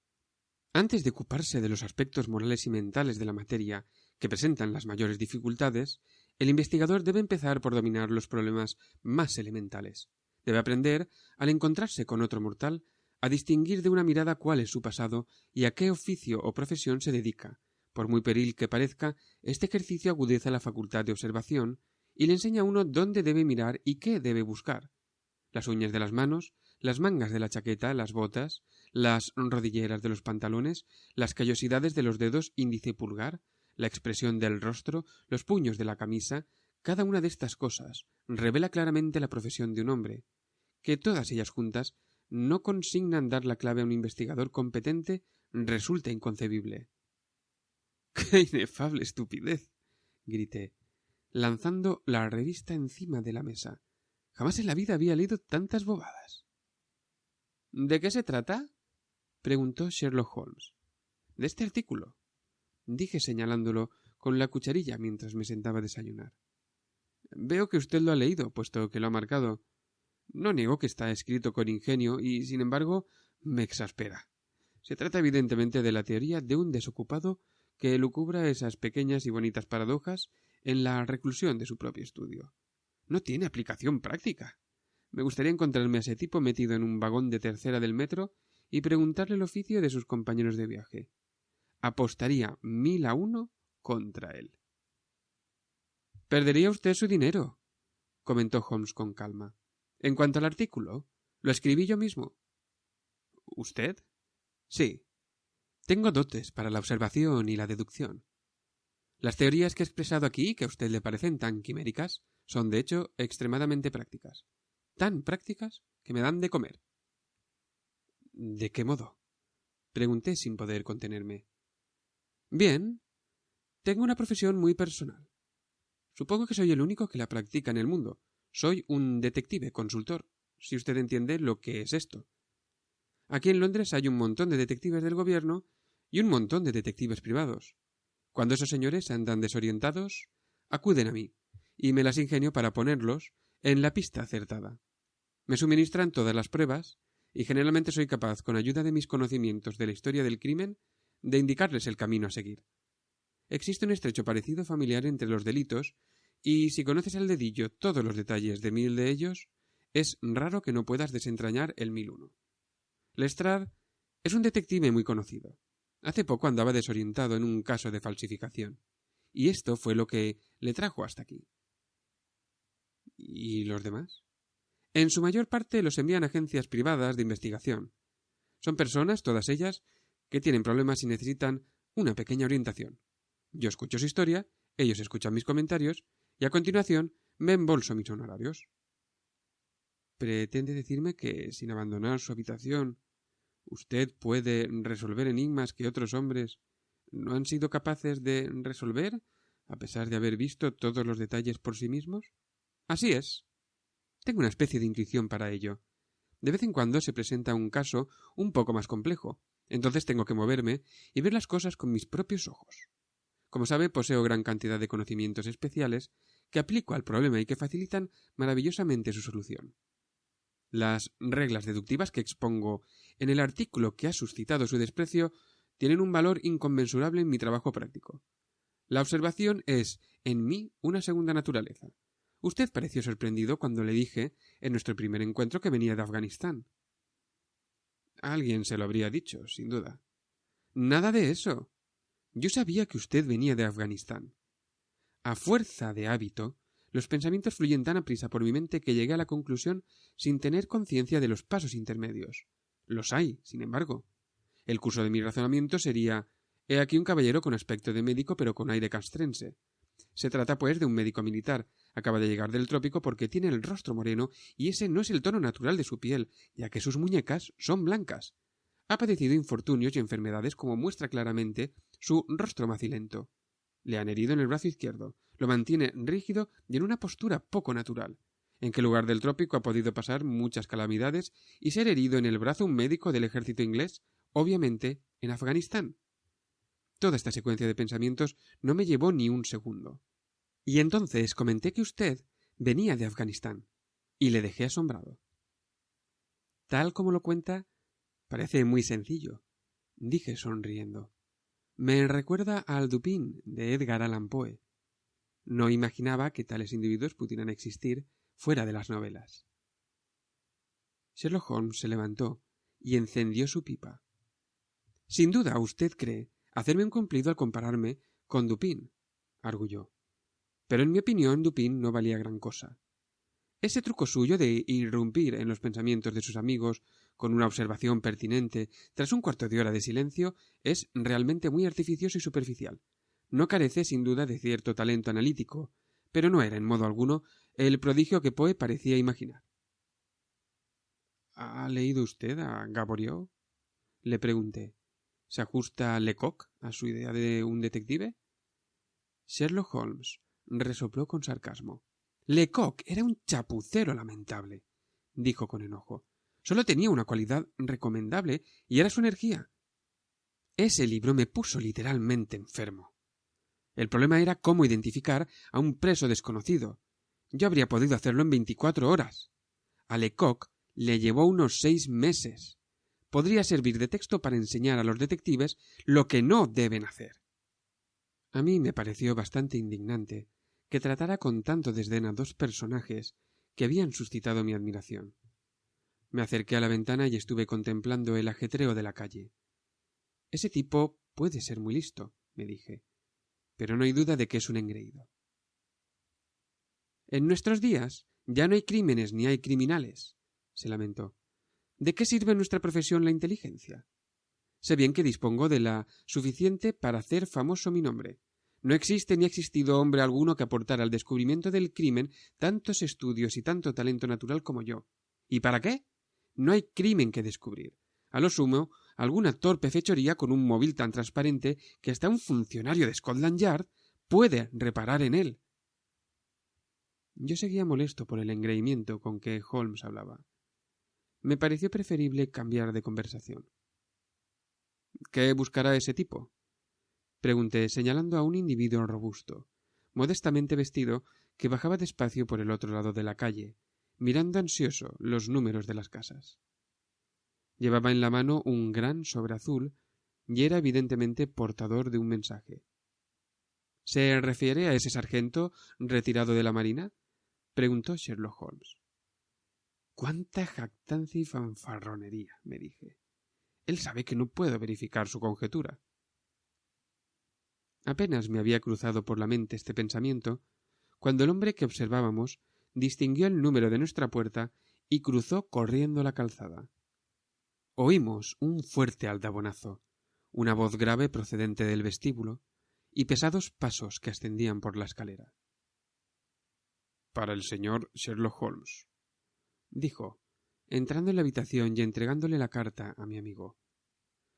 Antes de ocuparse de los aspectos morales y mentales de la materia que presentan las mayores dificultades, el investigador debe empezar por dominar los problemas más elementales. Debe aprender, al encontrarse con otro mortal, a distinguir de una mirada cuál es su pasado y a qué oficio o profesión se dedica. Por muy peril que parezca, este ejercicio agudeza la facultad de observación y le enseña a uno dónde debe mirar y qué debe buscar. Las uñas de las manos, las mangas de la chaqueta, las botas, las rodilleras de los pantalones, las callosidades de los dedos índice y pulgar, la expresión del rostro, los puños de la camisa, cada una de estas cosas revela claramente la profesión de un hombre. Que todas ellas juntas no consignan dar la clave a un investigador competente resulta inconcebible. ¡Qué inefable estupidez! Grité, lanzando la revista encima de la mesa. Jamás en la vida había leído tantas bobadas. ¿De qué se trata?, preguntó Sherlock Holmes. —¿De este artículo? —dije señalándolo con la cucharilla mientras me sentaba a desayunar. —Veo que usted lo ha leído, puesto que lo ha marcado. No niego que está escrito con ingenio y, sin embargo, me exaspera. Se trata evidentemente de la teoría de un desocupado que elucubra esas pequeñas y bonitas paradojas en la reclusión de su propio estudio. No tiene aplicación práctica. Me gustaría encontrarme a ese tipo metido en un vagón de tercera del metro y preguntarle el oficio de sus compañeros de viaje. Apostaría 1000 a 1 contra él. —Perdería usted su dinero —comentó Holmes con calma—. En cuanto al artículo, lo escribí yo mismo. —¿Usted? —Sí. Tengo dotes para la observación y la deducción. Las teorías que he expresado aquí, que a usted le parecen tan quiméricas, son de hecho extremadamente prácticas. Tan prácticas que me dan de comer. —¿De qué modo? —pregunté sin poder contenerme. Bien, tengo una profesión muy personal. Supongo que soy el único que la practica en el mundo. Soy un detective consultor, si usted entiende lo que es esto. Aquí en Londres hay un montón de detectives del gobierno y un montón de detectives privados. Cuando esos señores andan desorientados, acuden a mí, y me las ingenio para ponerlos en la pista acertada. Me suministran todas las pruebas, y generalmente soy capaz, con ayuda de mis conocimientos de la historia del crimen, de indicarles el camino a seguir. Existe un estrecho parecido familiar entre los delitos, y si conoces al dedillo todos los detalles de 1000 de ellos, es raro que no puedas desentrañar el 1001. Lestrade es un detective muy conocido. Hace poco andaba desorientado en un caso de falsificación, y esto fue lo que le trajo hasta aquí. ¿Y los demás? En su mayor parte los envían a agencias privadas de investigación. Son personas, todas ellas, que tienen problemas y necesitan una pequeña orientación. Yo escucho su historia, ellos escuchan mis comentarios, y a continuación me embolso mis honorarios. ¿Pretende decirme que, sin abandonar su habitación, usted puede resolver enigmas que otros hombres no han sido capaces de resolver, a pesar de haber visto todos los detalles por sí mismos? Así es. Tengo una especie de intuición para ello. De vez en cuando se presenta un caso un poco más complejo. Entonces tengo que moverme y ver las cosas con mis propios ojos. Como sabe, poseo gran cantidad de conocimientos especiales que aplico al problema y que facilitan maravillosamente su solución. Las reglas deductivas que expongo en el artículo que ha suscitado su desprecio tienen un valor inconmensurable en mi trabajo práctico. La observación es, en mí, una segunda naturaleza. Usted pareció sorprendido cuando le dije, en nuestro primer encuentro, que venía de Afganistán. Alguien se lo habría dicho, sin duda. Nada de eso. Yo sabía que usted venía de Afganistán. A fuerza de hábito, los pensamientos fluyen tan aprisa por mi mente que llegué a la conclusión sin tener conciencia de los pasos intermedios. Los hay, sin embargo. El curso de mi razonamiento sería: he aquí un caballero con aspecto de médico pero con aire castrense. Se trata, pues, de un médico militar. Acaba de llegar del trópico porque tiene el rostro moreno y ese no es el tono natural de su piel, ya que sus muñecas son blancas. Ha padecido infortunios y enfermedades como muestra claramente su rostro macilento. Le han herido en el brazo izquierdo, lo mantiene rígido y en una postura poco natural. ¿En qué lugar del trópico ha podido pasar muchas calamidades y ser herido en el brazo un médico del ejército inglés? Obviamente, en Afganistán. Toda esta secuencia de pensamientos no me llevó ni un segundo. Y entonces comenté que usted venía de Afganistán, y le dejé asombrado. Tal como lo cuenta, parece muy sencillo, dije sonriendo. Me recuerda al Dupin de Edgar Allan Poe. No imaginaba que tales individuos pudieran existir fuera de las novelas. Sherlock Holmes se levantó y encendió su pipa. Sin duda usted cree hacerme un cumplido al compararme con Dupin, arguyó. Pero en mi opinión Dupin no valía gran cosa. Ese truco suyo de irrumpir en los pensamientos de sus amigos con una observación pertinente tras un cuarto de hora de silencio es realmente muy artificioso y superficial. No carece sin duda de cierto talento analítico, pero no era en modo alguno el prodigio que Poe parecía imaginar. ¿Ha leído usted a Gaboriau? Le pregunté. ¿Se ajusta Lecoq a su idea de un detective? Sherlock Holmes resopló con sarcasmo. Lecoq era un chapucero lamentable, dijo con enojo. Solo tenía una cualidad recomendable y era su energía. Ese libro me puso literalmente enfermo. El problema era cómo identificar a un preso desconocido. Yo habría podido hacerlo en 24 horas. A Lecoq le llevó unos 6 meses. Podría servir de texto para enseñar a los detectives lo que no deben hacer. A mí me pareció bastante indignante que tratara con tanto desdén a dos personajes que habían suscitado mi admiración. Me acerqué a la ventana y estuve contemplando el ajetreo de la calle. Ese tipo puede ser muy listo, me dije, pero no hay duda de que es un engreído. En nuestros días ya no hay crímenes ni hay criminales, se lamentó. ¿De qué sirve en nuestra profesión la inteligencia? Sé bien que dispongo de la suficiente para hacer famoso mi nombre. No existe ni ha existido hombre alguno que aportara al descubrimiento del crimen tantos estudios y tanto talento natural como yo. ¿Y para qué? No hay crimen que descubrir. A lo sumo, alguna torpe fechoría con un móvil tan transparente que hasta un funcionario de Scotland Yard puede reparar en él. Yo seguía molesto por el engreimiento con que Holmes hablaba. Me pareció preferible cambiar de conversación. ¿Qué buscará ese tipo? Pregunté, señalando a un individuo robusto, modestamente vestido, que bajaba despacio por el otro lado de la calle, mirando ansioso los números de las casas. Llevaba en la mano un gran sobre azul y era evidentemente portador de un mensaje. ¿Se refiere a ese sargento retirado de la marina? Preguntó Sherlock Holmes. ¡Cuánta jactancia y fanfarronería! Me dije. Él sabe que no puedo verificar su conjetura. Apenas me había cruzado por la mente este pensamiento, cuando el hombre que observábamos distinguió el número de nuestra puerta y cruzó corriendo la calzada. Oímos un fuerte aldabonazo, una voz grave procedente del vestíbulo y pesados pasos que ascendían por la escalera. «Para el señor Sherlock Holmes», dijo, entrando en la habitación y entregándole la carta a mi amigo.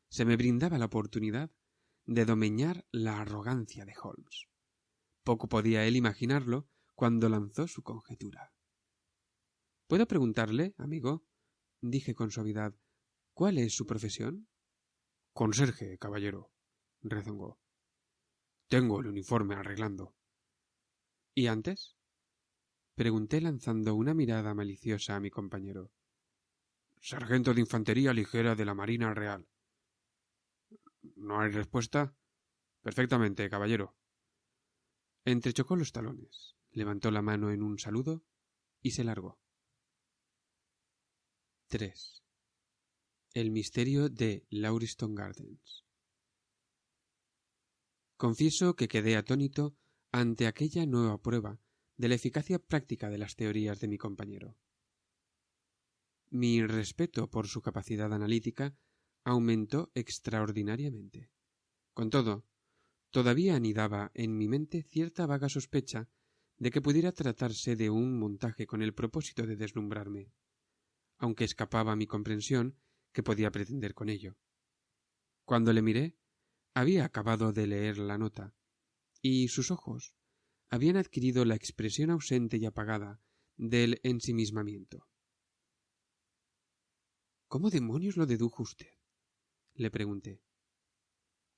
Se me brindaba la oportunidad de domeñar la arrogancia de Holmes. Poco podía él imaginarlo cuando lanzó su conjetura. —¿Puedo preguntarle, amigo? —dije con suavidad—, ¿cuál es su profesión? —Conserje, caballero —rezongó—. Tengo el uniforme arreglando. —¿Y antes? —pregunté lanzando una mirada maliciosa a mi compañero. —Sargento de infantería ligera de la Marina Real. ¿No hay respuesta? Perfectamente, caballero. Entrechocó los talones, levantó la mano en un saludo y se largó. 3. El misterio de Lauriston Gardens. Confieso que quedé atónito ante aquella nueva prueba de la eficacia práctica de las teorías de mi compañero. Mi respeto por su capacidad analítica aumentó extraordinariamente. Con todo, todavía anidaba en mi mente cierta vaga sospecha de que pudiera tratarse de un montaje con el propósito de deslumbrarme, aunque escapaba a mi comprensión que podía pretender con ello. Cuando le miré, había acabado de leer la nota, y sus ojos habían adquirido la expresión ausente y apagada del ensimismamiento. —¿Cómo demonios lo dedujo usted? —le pregunté.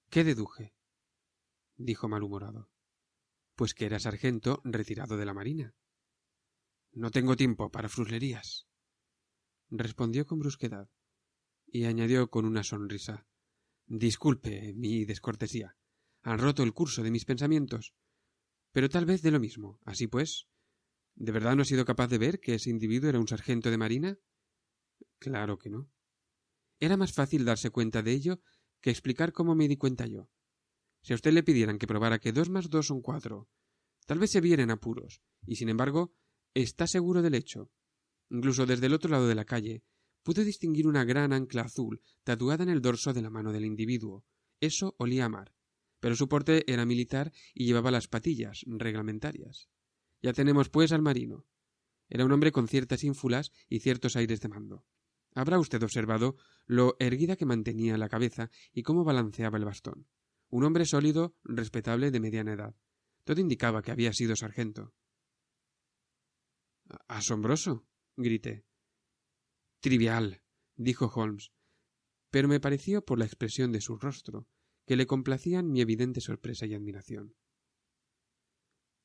—¿Qué deduje? —dijo malhumorado—. Pues que era sargento retirado de la marina. —No tengo tiempo para fruslerías —respondió con brusquedad, y añadió con una sonrisa—. Disculpe mi descortesía. Han roto el curso de mis pensamientos. Pero tal vez de lo mismo. Así pues, ¿de verdad no ha sido capaz de ver que ese individuo era un sargento de marina? Claro que no. Era más fácil darse cuenta de ello que explicar cómo me di cuenta yo. Si a usted le pidieran que probara que 2 más 2 son 4, tal vez se viera en apuros, y sin embargo, está seguro del hecho. Incluso desde el otro lado de la calle, pude distinguir una gran ancla azul tatuada en el dorso de la mano del individuo. Eso olía a mar, pero su porte era militar y llevaba las patillas reglamentarias. Ya tenemos, pues, al marino. Era un hombre con ciertas ínfulas y ciertos aires de mando. Habrá usted observado lo erguida que mantenía la cabeza y cómo balanceaba el bastón. Un hombre sólido, respetable, de mediana edad. Todo indicaba que había sido sargento. —¡Asombroso! —grité. Trivial, dijo Holmes, pero me pareció por la expresión de su rostro que le complacían mi evidente sorpresa y admiración.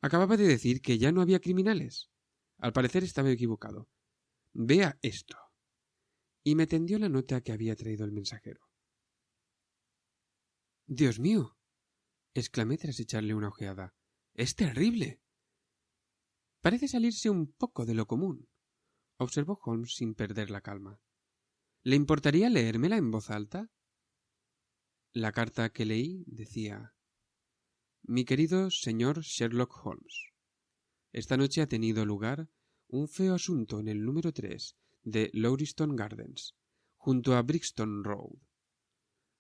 Acababa de decir que ya no había criminales. Al parecer estaba equivocado. Vea esto. Y me tendió la nota que había traído el mensajero. —¡Dios mío! —exclamé tras echarle una ojeada—. ¡Es terrible! —Parece salirse un poco de lo común —observó Holmes sin perder la calma—. ¿Le importaría leérmela en voz alta? La carta que leí decía: Mi querido señor Sherlock Holmes, esta noche ha tenido lugar un feo asunto en el número 3 de Lauriston Gardens, junto a Brixton Road.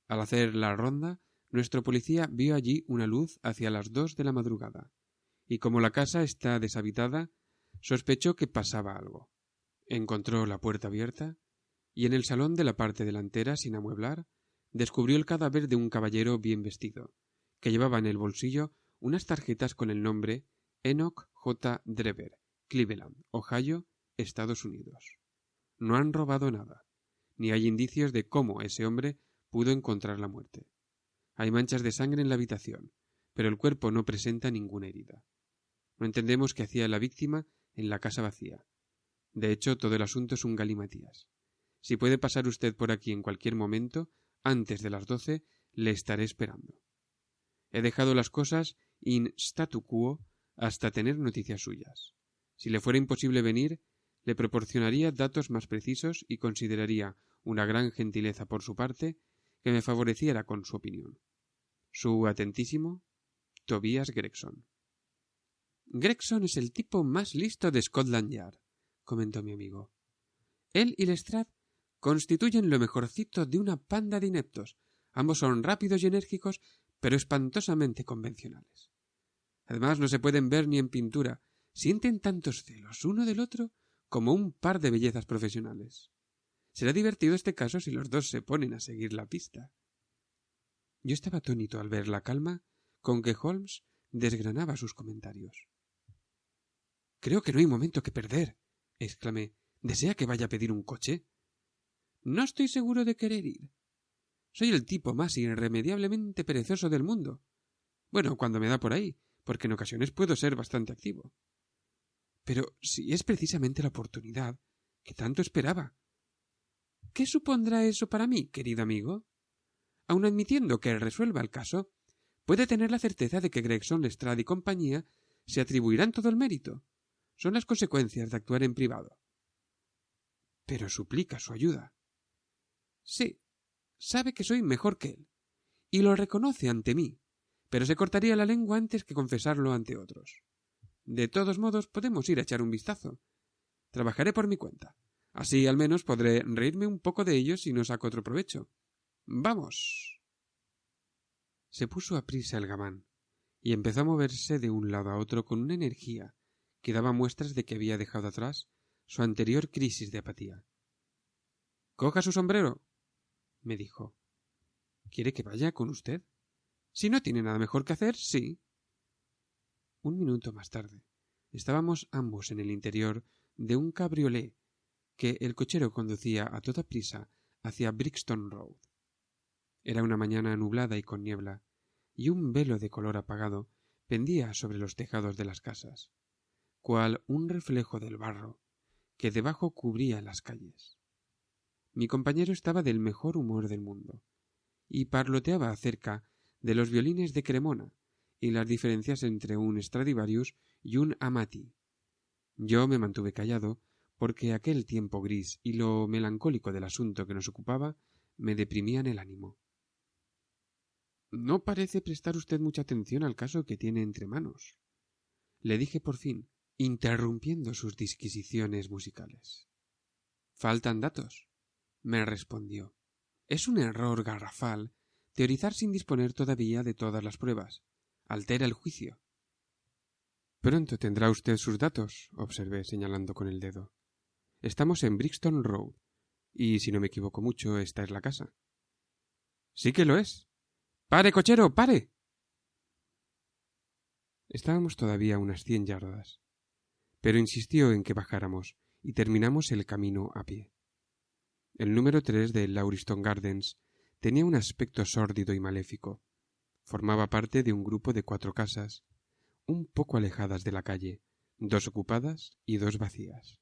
Al hacer la ronda, nuestro policía vio allí una luz hacia las 2 de la madrugada, y como la casa está deshabitada, sospechó que pasaba algo. Encontró la puerta abierta, y en el salón de la parte delantera, sin amueblar, descubrió el cadáver de un caballero bien vestido, que llevaba en el bolsillo unas tarjetas con el nombre Enoch J. Drever, Cleveland, Ohio, Estados Unidos. No han robado nada, ni hay indicios de cómo ese hombre pudo encontrar la muerte. Hay manchas de sangre en la habitación, pero el cuerpo no presenta ninguna herida. No entendemos qué hacía la víctima en la casa vacía. De hecho, todo el asunto es un galimatías. Si puede pasar usted por aquí en cualquier momento, antes de las 12, le estaré esperando. He dejado las cosas in statu quo hasta tener noticias suyas. Si le fuera imposible venir, le proporcionaría datos más precisos y consideraría una gran gentileza por su parte que me favoreciera con su opinión. Su atentísimo Tobias Gregson. Gregson es el tipo más listo de Scotland Yard, comentó mi amigo. Él y Lestrade constituyen lo mejorcito de una panda de ineptos. Ambos son rápidos y enérgicos, pero espantosamente convencionales. Además, no se pueden ver ni en pintura. Sienten tantos celos uno del otro como un par de bellezas profesionales. Será divertido este caso si los dos se ponen a seguir la pista. Yo estaba atónito al ver la calma con que Holmes desgranaba sus comentarios. —Creo que no hay momento que perder —exclamé—. ¿Desea que vaya a pedir un coche? No estoy seguro de querer ir. Soy el tipo más irremediablemente perezoso del mundo. Bueno, cuando me da por ahí, porque en ocasiones puedo ser bastante activo. Pero si es precisamente la oportunidad que tanto esperaba. ¿Qué supondrá eso para mí, querido amigo? Aun admitiendo que resuelva el caso, puede tener la certeza de que Gregson, Lestrade y compañía se atribuirán todo el mérito. Son las consecuencias de actuar en privado. Pero suplica su ayuda. Sí, sabe que soy mejor que él, y lo reconoce ante mí, pero se cortaría la lengua antes que confesarlo ante otros. De todos modos, podemos ir a echar un vistazo. Trabajaré por mi cuenta. Así al menos podré reírme un poco de ellos si no saco otro provecho. ¡Vamos! Se puso aprisa el gamán, y empezó a moverse de un lado a otro con una energía que daba muestras de que había dejado atrás su anterior crisis de apatía. —Coja su sombrero —me dijo—. ¿Quiere que vaya con usted? Si no tiene nada mejor que hacer, sí. Un minuto más tarde estábamos ambos en el interior de un cabriolé que el cochero conducía a toda prisa hacia Brixton Road. Era una mañana nublada y con niebla, y un velo de color apagado pendía sobre los tejados de las casas, cual un reflejo del barro que debajo cubría las calles. Mi compañero estaba del mejor humor del mundo, y parloteaba acerca de los violines de Cremona y las diferencias entre un Stradivarius y un Amati. Yo me mantuve callado, porque aquel tiempo gris y lo melancólico del asunto que nos ocupaba me deprimían el ánimo. —No parece prestar usted mucha atención al caso que tiene entre manos —le dije por fin, interrumpiendo sus disquisiciones musicales. —Faltan datos —me respondió—. Es un error garrafal teorizar sin disponer todavía de todas las pruebas. Altera el juicio. —Pronto tendrá usted sus datos —observé señalando con el dedo—. Estamos en Brixton Road, y si no me equivoco mucho, esta es la casa. —Sí que lo es. —¡Pare, cochero, pare! Estábamos todavía a unas 100 yardas, pero insistió en que bajáramos y terminamos el camino a pie. El número 3 de Lauriston Gardens tenía un aspecto sórdido y maléfico. Formaba parte de un grupo de 4 casas, un poco alejadas de la calle, 2 ocupadas y 2 vacías.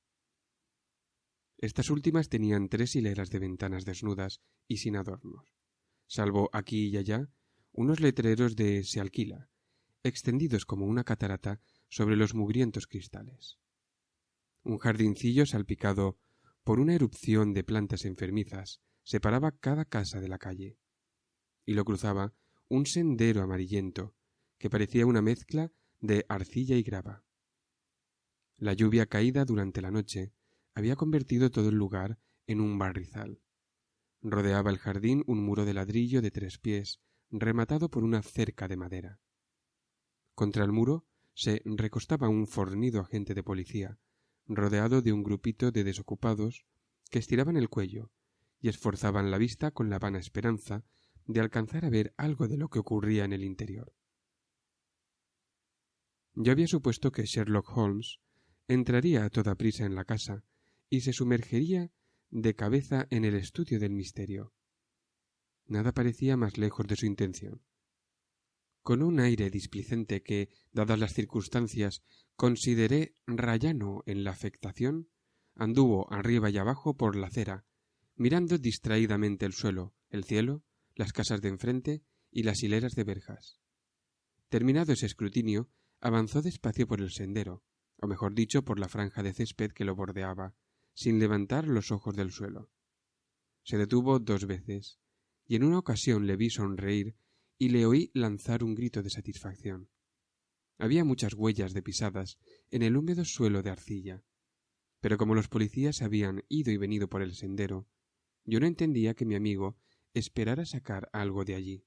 Estas últimas tenían 3 hileras de ventanas desnudas y sin adornos, salvo aquí y allá unos letreros de «se alquila», extendidos como una catarata sobre los mugrientos cristales. Un jardincillo salpicado por una erupción de plantas enfermizas separaba cada casa de la calle, y lo cruzaba un sendero amarillento que parecía una mezcla de arcilla y grava. La lluvia caída durante la noche había convertido todo el lugar en un barrizal. Rodeaba el jardín un muro de ladrillo de 3 pies, rematado por una cerca de madera. Contra el muro se recostaba un fornido agente de policía, rodeado de un grupito de desocupados que estiraban el cuello y esforzaban la vista con la vana esperanza de alcanzar a ver algo de lo que ocurría en el interior. Yo había supuesto que Sherlock Holmes entraría a toda prisa en la casa y se sumergiría de cabeza en el estudio del misterio. Nada parecía más lejos de su intención. Con un aire displicente que, dadas las circunstancias, consideré rayano en la afectación, anduvo arriba y abajo por la acera, mirando distraídamente el suelo, el cielo, las casas de enfrente y las hileras de verjas. Terminado ese escrutinio, avanzó despacio por el sendero, o mejor dicho, por la franja de césped que lo bordeaba, sin levantar los ojos del suelo. Se detuvo 2 veces, y en una ocasión le vi sonreír y le oí lanzar un grito de satisfacción. Había muchas huellas de pisadas en el húmedo suelo de arcilla, pero como los policías habían ido y venido por el sendero, yo no entendía que mi amigo esperara sacar algo de allí.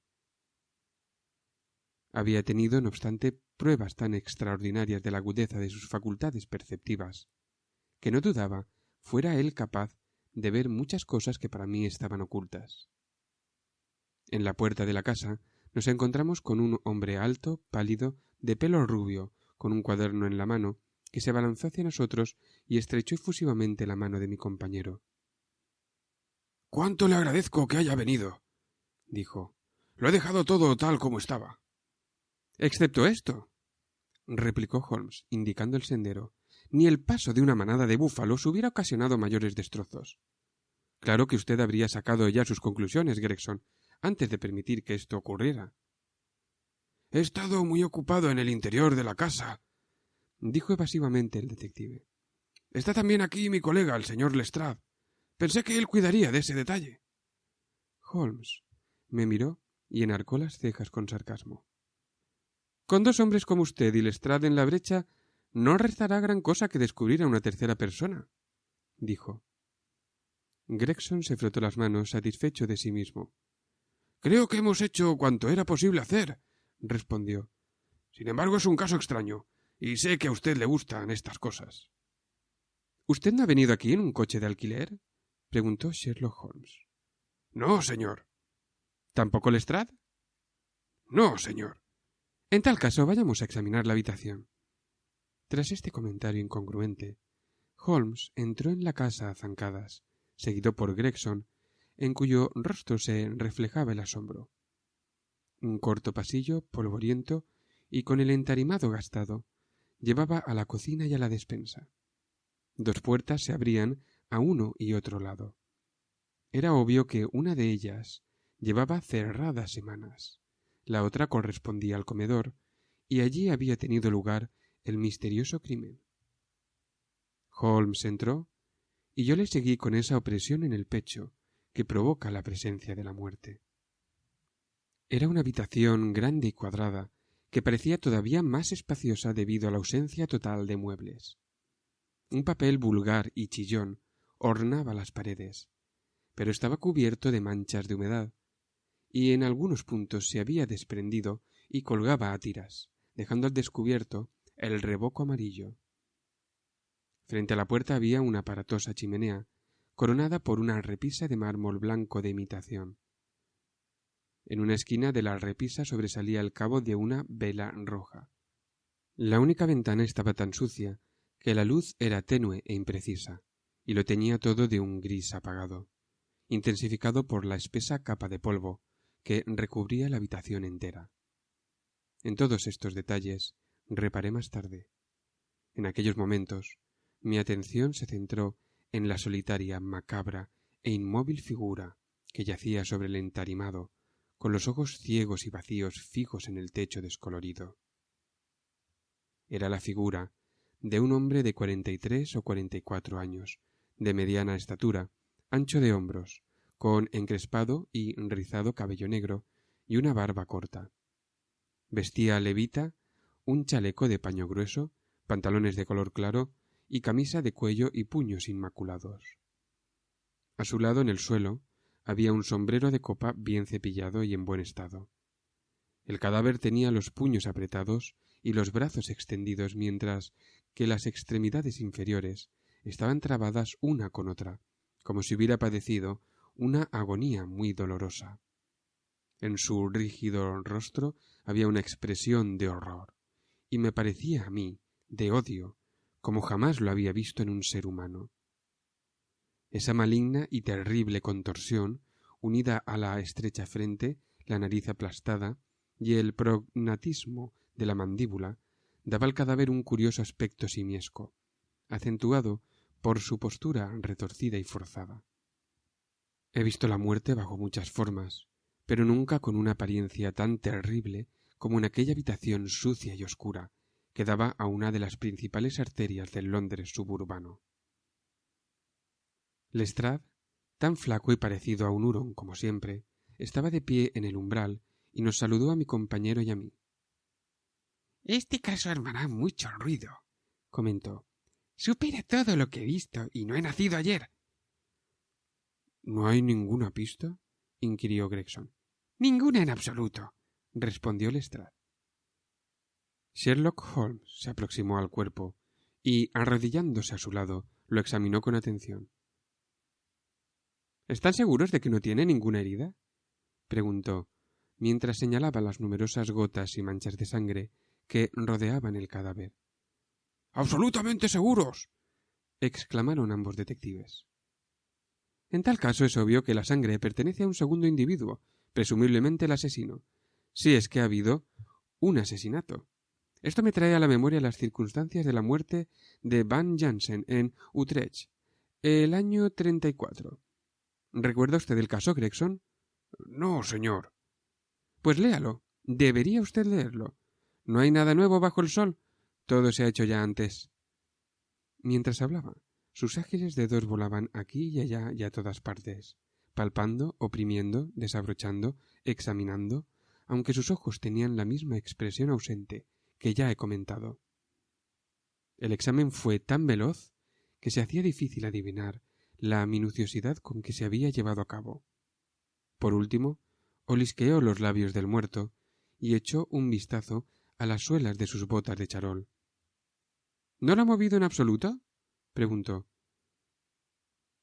Había tenido, no obstante, pruebas tan extraordinarias de la agudeza de sus facultades perceptivas, que no dudaba fuera él capaz de ver muchas cosas que para mí estaban ocultas. En la puerta de la casa nos encontramos con un hombre alto, pálido, de pelo rubio, con un cuaderno en la mano, que se abalanzó hacia nosotros y estrechó efusivamente la mano de mi compañero. «¡Cuánto le agradezco que haya venido!», dijo. «Lo he dejado todo tal como estaba». «Excepto esto», replicó Holmes, indicando el sendero. «Ni el paso de una manada de búfalos hubiera ocasionado mayores destrozos. Claro que usted habría sacado ya sus conclusiones, Gregson, antes de permitir que esto ocurriera». «He estado muy ocupado en el interior de la casa», dijo evasivamente el detective. «Está también aquí mi colega, el señor Lestrade. Pensé que él cuidaría de ese detalle». Holmes me miró y enarcó las cejas con sarcasmo. «Con 2 hombres como usted y Lestrade en la brecha, no restará gran cosa que descubrir a una tercera persona», dijo. Gregson se frotó las manos, satisfecho de sí mismo. «Creo que hemos hecho cuanto era posible hacer», respondió. «Sin embargo, es un caso extraño, y sé que a usted le gustan estas cosas». «¿Usted no ha venido aquí en un coche de alquiler?», preguntó Sherlock Holmes. «No, señor». ¿Tampoco Lestrade? «No, señor». «En tal caso, vayamos a examinar la habitación». Tras este comentario incongruente, Holmes entró en la casa a zancadas, seguido por Gregson, en cuyo rostro se reflejaba el asombro. Un corto pasillo, polvoriento y con el entarimado gastado, llevaba a la cocina y a la despensa. 2 puertas se abrían a uno y otro lado. Era obvio que una de ellas llevaba cerradas semanas, la otra correspondía al comedor, y allí había tenido lugar el misterioso crimen. Holmes entró, y yo le seguí con esa opresión en el pecho que provoca la presencia de la muerte. Era una habitación grande y cuadrada, que parecía todavía más espaciosa debido a la ausencia total de muebles. Un papel vulgar y chillón ornaba las paredes, pero estaba cubierto de manchas de humedad, y en algunos puntos se había desprendido y colgaba a tiras, dejando al descubierto el revoco amarillo. Frente a la puerta había una aparatosa chimenea, coronada por una repisa de mármol blanco de imitación. En una esquina de la repisa sobresalía el cabo de una vela roja. La única ventana estaba tan sucia que la luz era tenue e imprecisa, y lo teñía todo de un gris apagado. intensificado por la espesa capa de polvo que recubría la habitación entera. En todos estos detalles reparé más tarde. En aquellos momentos mi atención se centró en la solitaria, macabra e inmóvil figura que yacía sobre el entarimado, con los ojos ciegos y vacíos fijos en el techo descolorido. Era la figura de un hombre de 43 o 44 años, de mediana estatura, ancho de hombros, con encrespado y rizado cabello negro y una barba corta. Vestía levita, un chaleco de paño grueso, pantalones de color claro y camisa de cuello y puños inmaculados. A su lado, en el suelo, había un sombrero de copa bien cepillado y en buen estado. El cadáver tenía los puños apretados y los brazos extendidos, mientras que las extremidades inferiores estaban trabadas una con otra, como si hubiera padecido una agonía muy dolorosa. En su rígido rostro había una expresión de horror, y me parecía a mí de odio, como jamás lo había visto en un ser humano. Esa maligna y terrible contorsión, unida a la estrecha frente, la nariz aplastada y el prognatismo de la mandíbula, daba al cadáver un curioso aspecto simiesco, acentuado por su postura retorcida y forzada. He visto la muerte bajo muchas formas, pero nunca con una apariencia tan terrible como en aquella habitación sucia y oscura que daba a una de las principales arterias del Londres suburbano. Lestrade, tan flaco y parecido a un hurón como siempre, estaba de pie en el umbral y nos saludó a mi compañero y a mí. «Este caso armará mucho ruido», comentó. «Supera todo lo que he visto y no he nacido ayer». «¿No hay ninguna pista?», inquirió Gregson. «Ninguna en absoluto», respondió Lestrade. Sherlock Holmes se aproximó al cuerpo y, arrodillándose a su lado, lo examinó con atención. «¿Están seguros de que no tiene ninguna herida?», preguntó, mientras señalaba las numerosas gotas y manchas de sangre que rodeaban el cadáver. «¡Absolutamente seguros!», exclamaron ambos detectives. «En tal caso es obvio que la sangre pertenece a un segundo individuo, presumiblemente el asesino, si es que ha habido un asesinato. Esto me trae a la memoria las circunstancias de la muerte de Van Jansen en Utrecht, el año 34. ¿Recuerda usted el caso, Gregson?» «No, señor». «Pues léalo. Debería usted leerlo. No hay nada nuevo bajo el sol. Todo se ha hecho ya antes». Mientras hablaba, sus ágiles dedos volaban aquí y allá y a todas partes, palpando, oprimiendo, desabrochando, examinando, aunque sus ojos tenían la misma expresión ausente que ya he comentado. El examen fue tan veloz que se hacía difícil adivinar la minuciosidad con que se había llevado a cabo. Por último, olisqueó los labios del muerto y echó un vistazo a las suelas de sus botas de charol. «¿No lo ha movido en absoluto?», preguntó.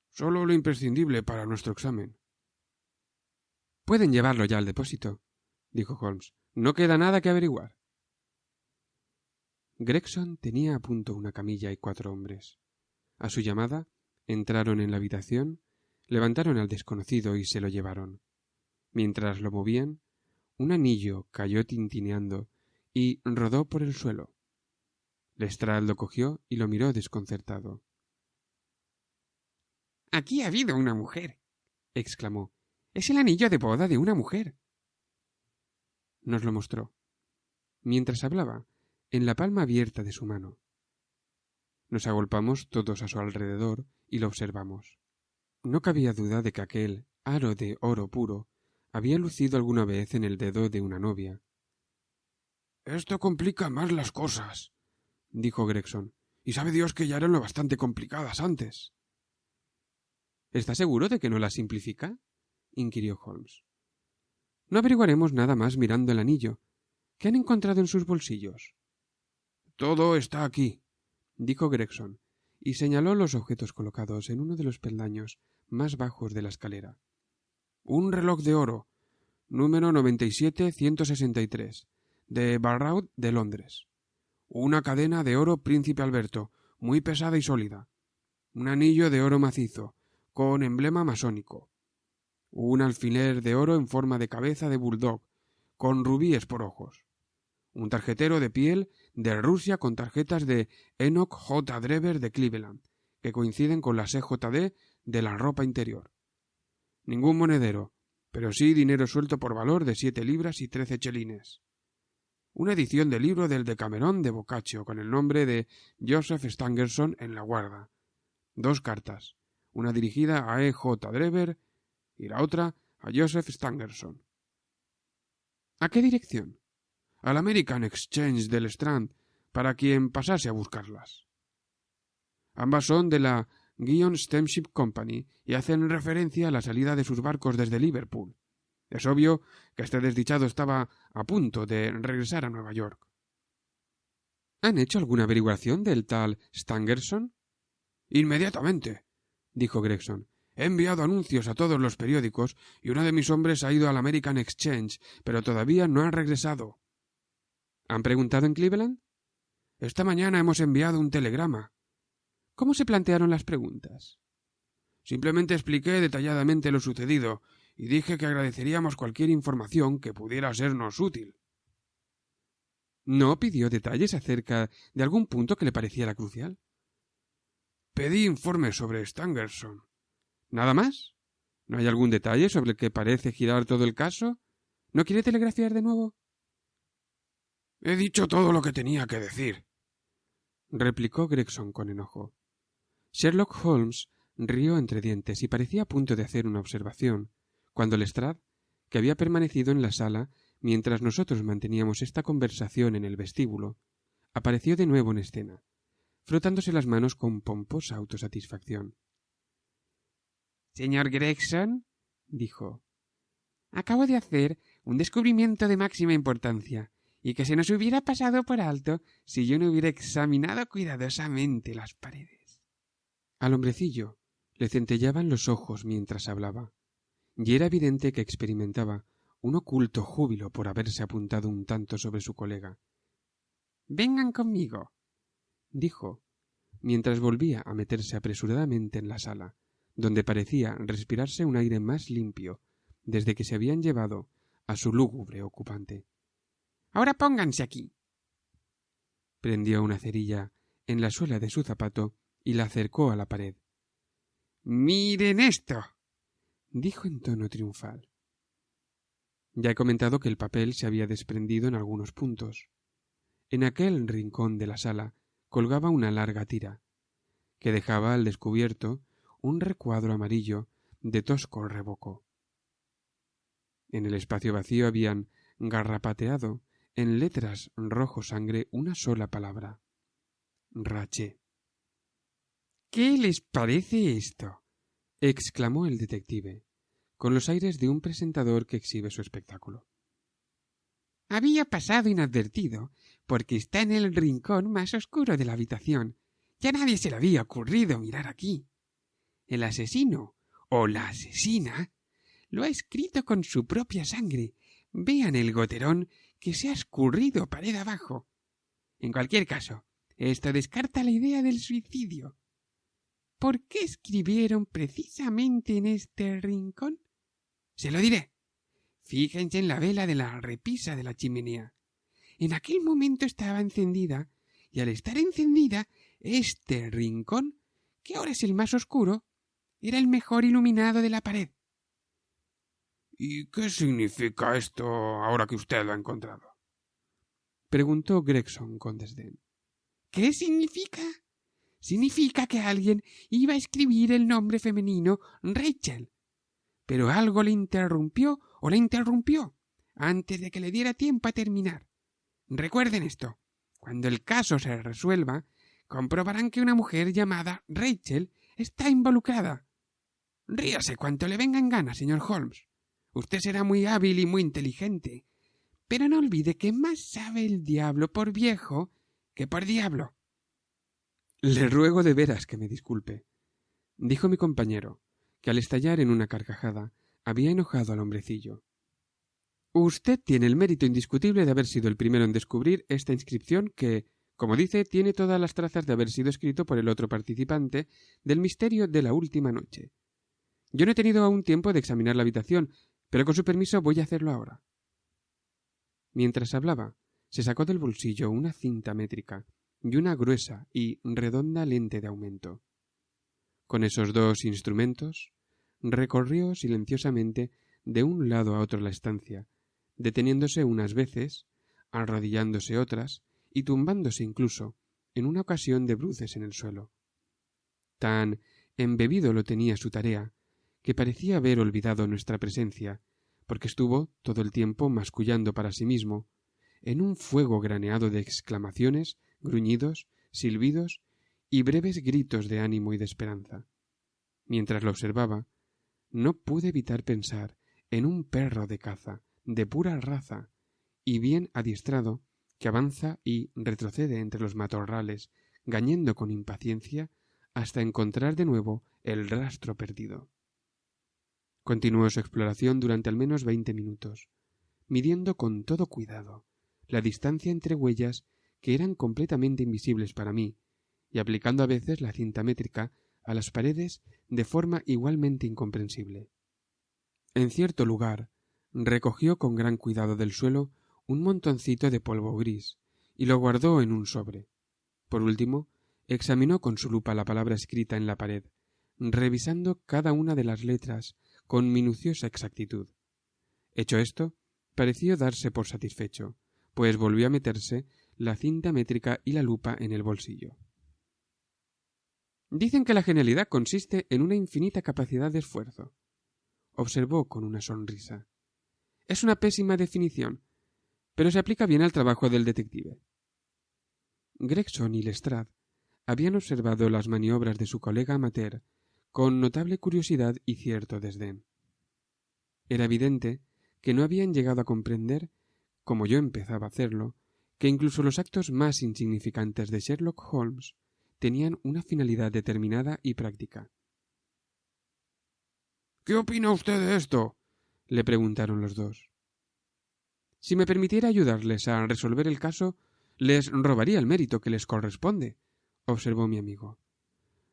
«Solo lo imprescindible para nuestro examen». «Pueden llevarlo ya al depósito», dijo Holmes. «No queda nada que averiguar». Gregson tenía a punto una camilla y 4 hombres. A su llamada, entraron en la habitación, levantaron al desconocido y se lo llevaron. Mientras lo movían, un anillo cayó tintineando y rodó por el suelo. Lestrade lo cogió y lo miró desconcertado. «Aquí ha habido una mujer», exclamó. «Es el anillo de boda de una mujer». Nos lo mostró. Mientras hablaba, en la palma abierta de su mano. Nos agolpamos todos a su alrededor y lo observamos. No cabía duda de que aquel aro de oro puro había lucido alguna vez en el dedo de una novia. «Esto complica más las cosas», dijo Gregson, «y sabe Dios que ya eran lo bastante complicadas antes». «¿Está seguro de que no las simplifica?», inquirió Holmes. «No averiguaremos nada más mirando el anillo. ¿Qué han encontrado en sus bolsillos?» «Todo está aquí», dijo Gregson, y señaló los objetos colocados en uno de los peldaños más bajos de la escalera. «Un reloj de oro, número 97-163, de Barraud de Londres. Una cadena de oro Príncipe Alberto, muy pesada y sólida. Un anillo de oro macizo, con emblema masónico. un alfiler de oro en forma de cabeza de bulldog, con rubíes por ojos, un tarjetero de piel de Rusia con tarjetas de Enoch J. Drever de Cleveland, que coinciden con las EJD de la ropa interior. Ningún monedero, pero sí dinero suelto por valor de 7 libras y 13 chelines. Una edición del libro del Decamerón de Boccaccio con el nombre de Joseph Stangerson en la guarda. 2 cartas, una dirigida a E. J. Drever y la otra a Joseph Stangerson. ¿A qué dirección? Al American Exchange del Strand, para quien pasase a buscarlas. Ambas son de la Guion Steamship Company y hacen referencia a la salida de sus barcos desde Liverpool. Es obvio que este desdichado estaba a punto de regresar a Nueva York. ¿Han hecho alguna averiguación del tal Stangerson? Inmediatamente, dijo Gregson. He enviado anuncios a todos los periódicos y uno de mis hombres ha ido al American Exchange, pero todavía no han regresado. ¿Han preguntado en Cleveland? Esta mañana hemos enviado un telegrama. ¿Cómo se plantearon las preguntas? Simplemente expliqué detalladamente lo sucedido y dije que agradeceríamos cualquier información que pudiera sernos útil. ¿No pidió detalles acerca de algún punto que le pareciera crucial? Pedí informes sobre Stangerson. ¿Nada más? ¿No hay algún detalle sobre el que parece girar todo el caso? ¿No quiere telegrafiar de nuevo? He dicho todo lo que tenía que decir, replicó Gregson con enojo. Sherlock Holmes rió entre dientes y parecía a punto de hacer una observación, cuando Lestrade, que había permanecido en la sala mientras nosotros manteníamos esta conversación en el vestíbulo, apareció de nuevo en escena, frotándose las manos con pomposa autosatisfacción. «Señor Gregson», dijo, «acabo de hacer un descubrimiento de máxima importancia y que se nos hubiera pasado por alto si yo no hubiera examinado cuidadosamente las paredes». Al hombrecillo le centellaban los ojos mientras hablaba, y era evidente que experimentaba un oculto júbilo por haberse apuntado un tanto sobre su colega. «Vengan conmigo», dijo, mientras volvía a meterse apresuradamente en la sala, donde parecía respirarse un aire más limpio desde que se habían llevado a su lúgubre ocupante. «Ahora pónganse aquí». Prendió una cerilla en la suela de su zapato y la acercó a la pared. «¡Miren esto!», dijo en tono triunfal. Ya he comentado que el papel se había desprendido en algunos puntos. En aquel rincón de la sala colgaba una larga tira, que dejaba al descubierto un recuadro amarillo de tosco revoco. En el espacio vacío habían garrapateado en letras rojo sangre una sola palabra: Rache. «¿Qué les parece esto?», exclamó el detective, con los aires de un presentador que exhibe su espectáculo. «Había pasado inadvertido, porque está en el rincón más oscuro de la habitación. Ya a nadie se le había ocurrido mirar aquí. El asesino, o la asesina, lo ha escrito con su propia sangre. Vean el goterón que se ha escurrido pared abajo. En cualquier caso, esto descarta la idea del suicidio. ¿Por qué escribieron precisamente en este rincón? Se lo diré. Fíjense en la vela de la repisa de la chimenea. En aquel momento estaba encendida, y al estar encendida, este rincón, que ahora es el más oscuro, era el mejor iluminado de la pared. ¿Y qué significa esto ahora que usted lo ha encontrado?, preguntó Gregson con desdén. ¿Qué significa? Significa que alguien iba a escribir el nombre femenino Rachel, pero algo le interrumpió o la interrumpió antes de que le diera tiempo a terminar. Recuerden esto. Cuando el caso se resuelva, comprobarán que una mujer llamada Rachel está involucrada. Ríase cuanto le venga en gana, señor Holmes. Usted será muy hábil y muy inteligente, pero no olvide que más sabe el diablo por viejo que por diablo. Le ruego de veras que me disculpe, dijo mi compañero, que al estallar en una carcajada había enojado al hombrecillo. Usted tiene el mérito indiscutible de haber sido el primero en descubrir esta inscripción que, como dice, tiene todas las trazas de haber sido escrito por el otro participante del misterio de la última noche. Yo no he tenido aún tiempo de examinar la habitación, pero con su permiso voy a hacerlo ahora. Mientras hablaba, se sacó del bolsillo una cinta métrica y una gruesa y redonda lente de aumento. Con esos dos instrumentos, recorrió silenciosamente de un lado a otro la estancia, deteniéndose unas veces, arrodillándose otras y tumbándose incluso, en una ocasión de bruces en el suelo. Tan embebido lo tenía su tarea, que parecía haber olvidado nuestra presencia, porque estuvo todo el tiempo mascullando para sí mismo, en un fuego graneado de exclamaciones, gruñidos, silbidos y breves gritos de ánimo y de esperanza. Mientras lo observaba, no pude evitar pensar en un perro de caza, de pura raza, y bien adiestrado, que avanza y retrocede entre los matorrales, gañendo con impaciencia hasta encontrar de nuevo el rastro perdido. Continuó su exploración durante al menos 20 minutos, midiendo con todo cuidado la distancia entre huellas que eran completamente invisibles para mí, y aplicando a veces la cinta métrica a las paredes de forma igualmente incomprensible. En cierto lugar, recogió con gran cuidado del suelo un montoncito de polvo gris y lo guardó en un sobre. Por último, examinó con su lupa la palabra escrita en la pared, revisando cada una de las letras con minuciosa exactitud. Hecho esto, pareció darse por satisfecho, pues volvió a meterse la cinta métrica y la lupa en el bolsillo. Dicen que la genialidad consiste en una infinita capacidad de esfuerzo, observó con una sonrisa. Es una pésima definición, pero se aplica bien al trabajo del detective. Gregson y Lestrade habían observado las maniobras de su colega amateur con notable curiosidad y cierto desdén. Era evidente que no habían llegado a comprender, como yo empezaba a hacerlo, que incluso los actos más insignificantes de Sherlock Holmes tenían una finalidad determinada y práctica. ¿Qué opina usted de esto?, le preguntaron los dos. Si me permitiera ayudarles a resolver el caso, les robaría el mérito que les corresponde, observó mi amigo.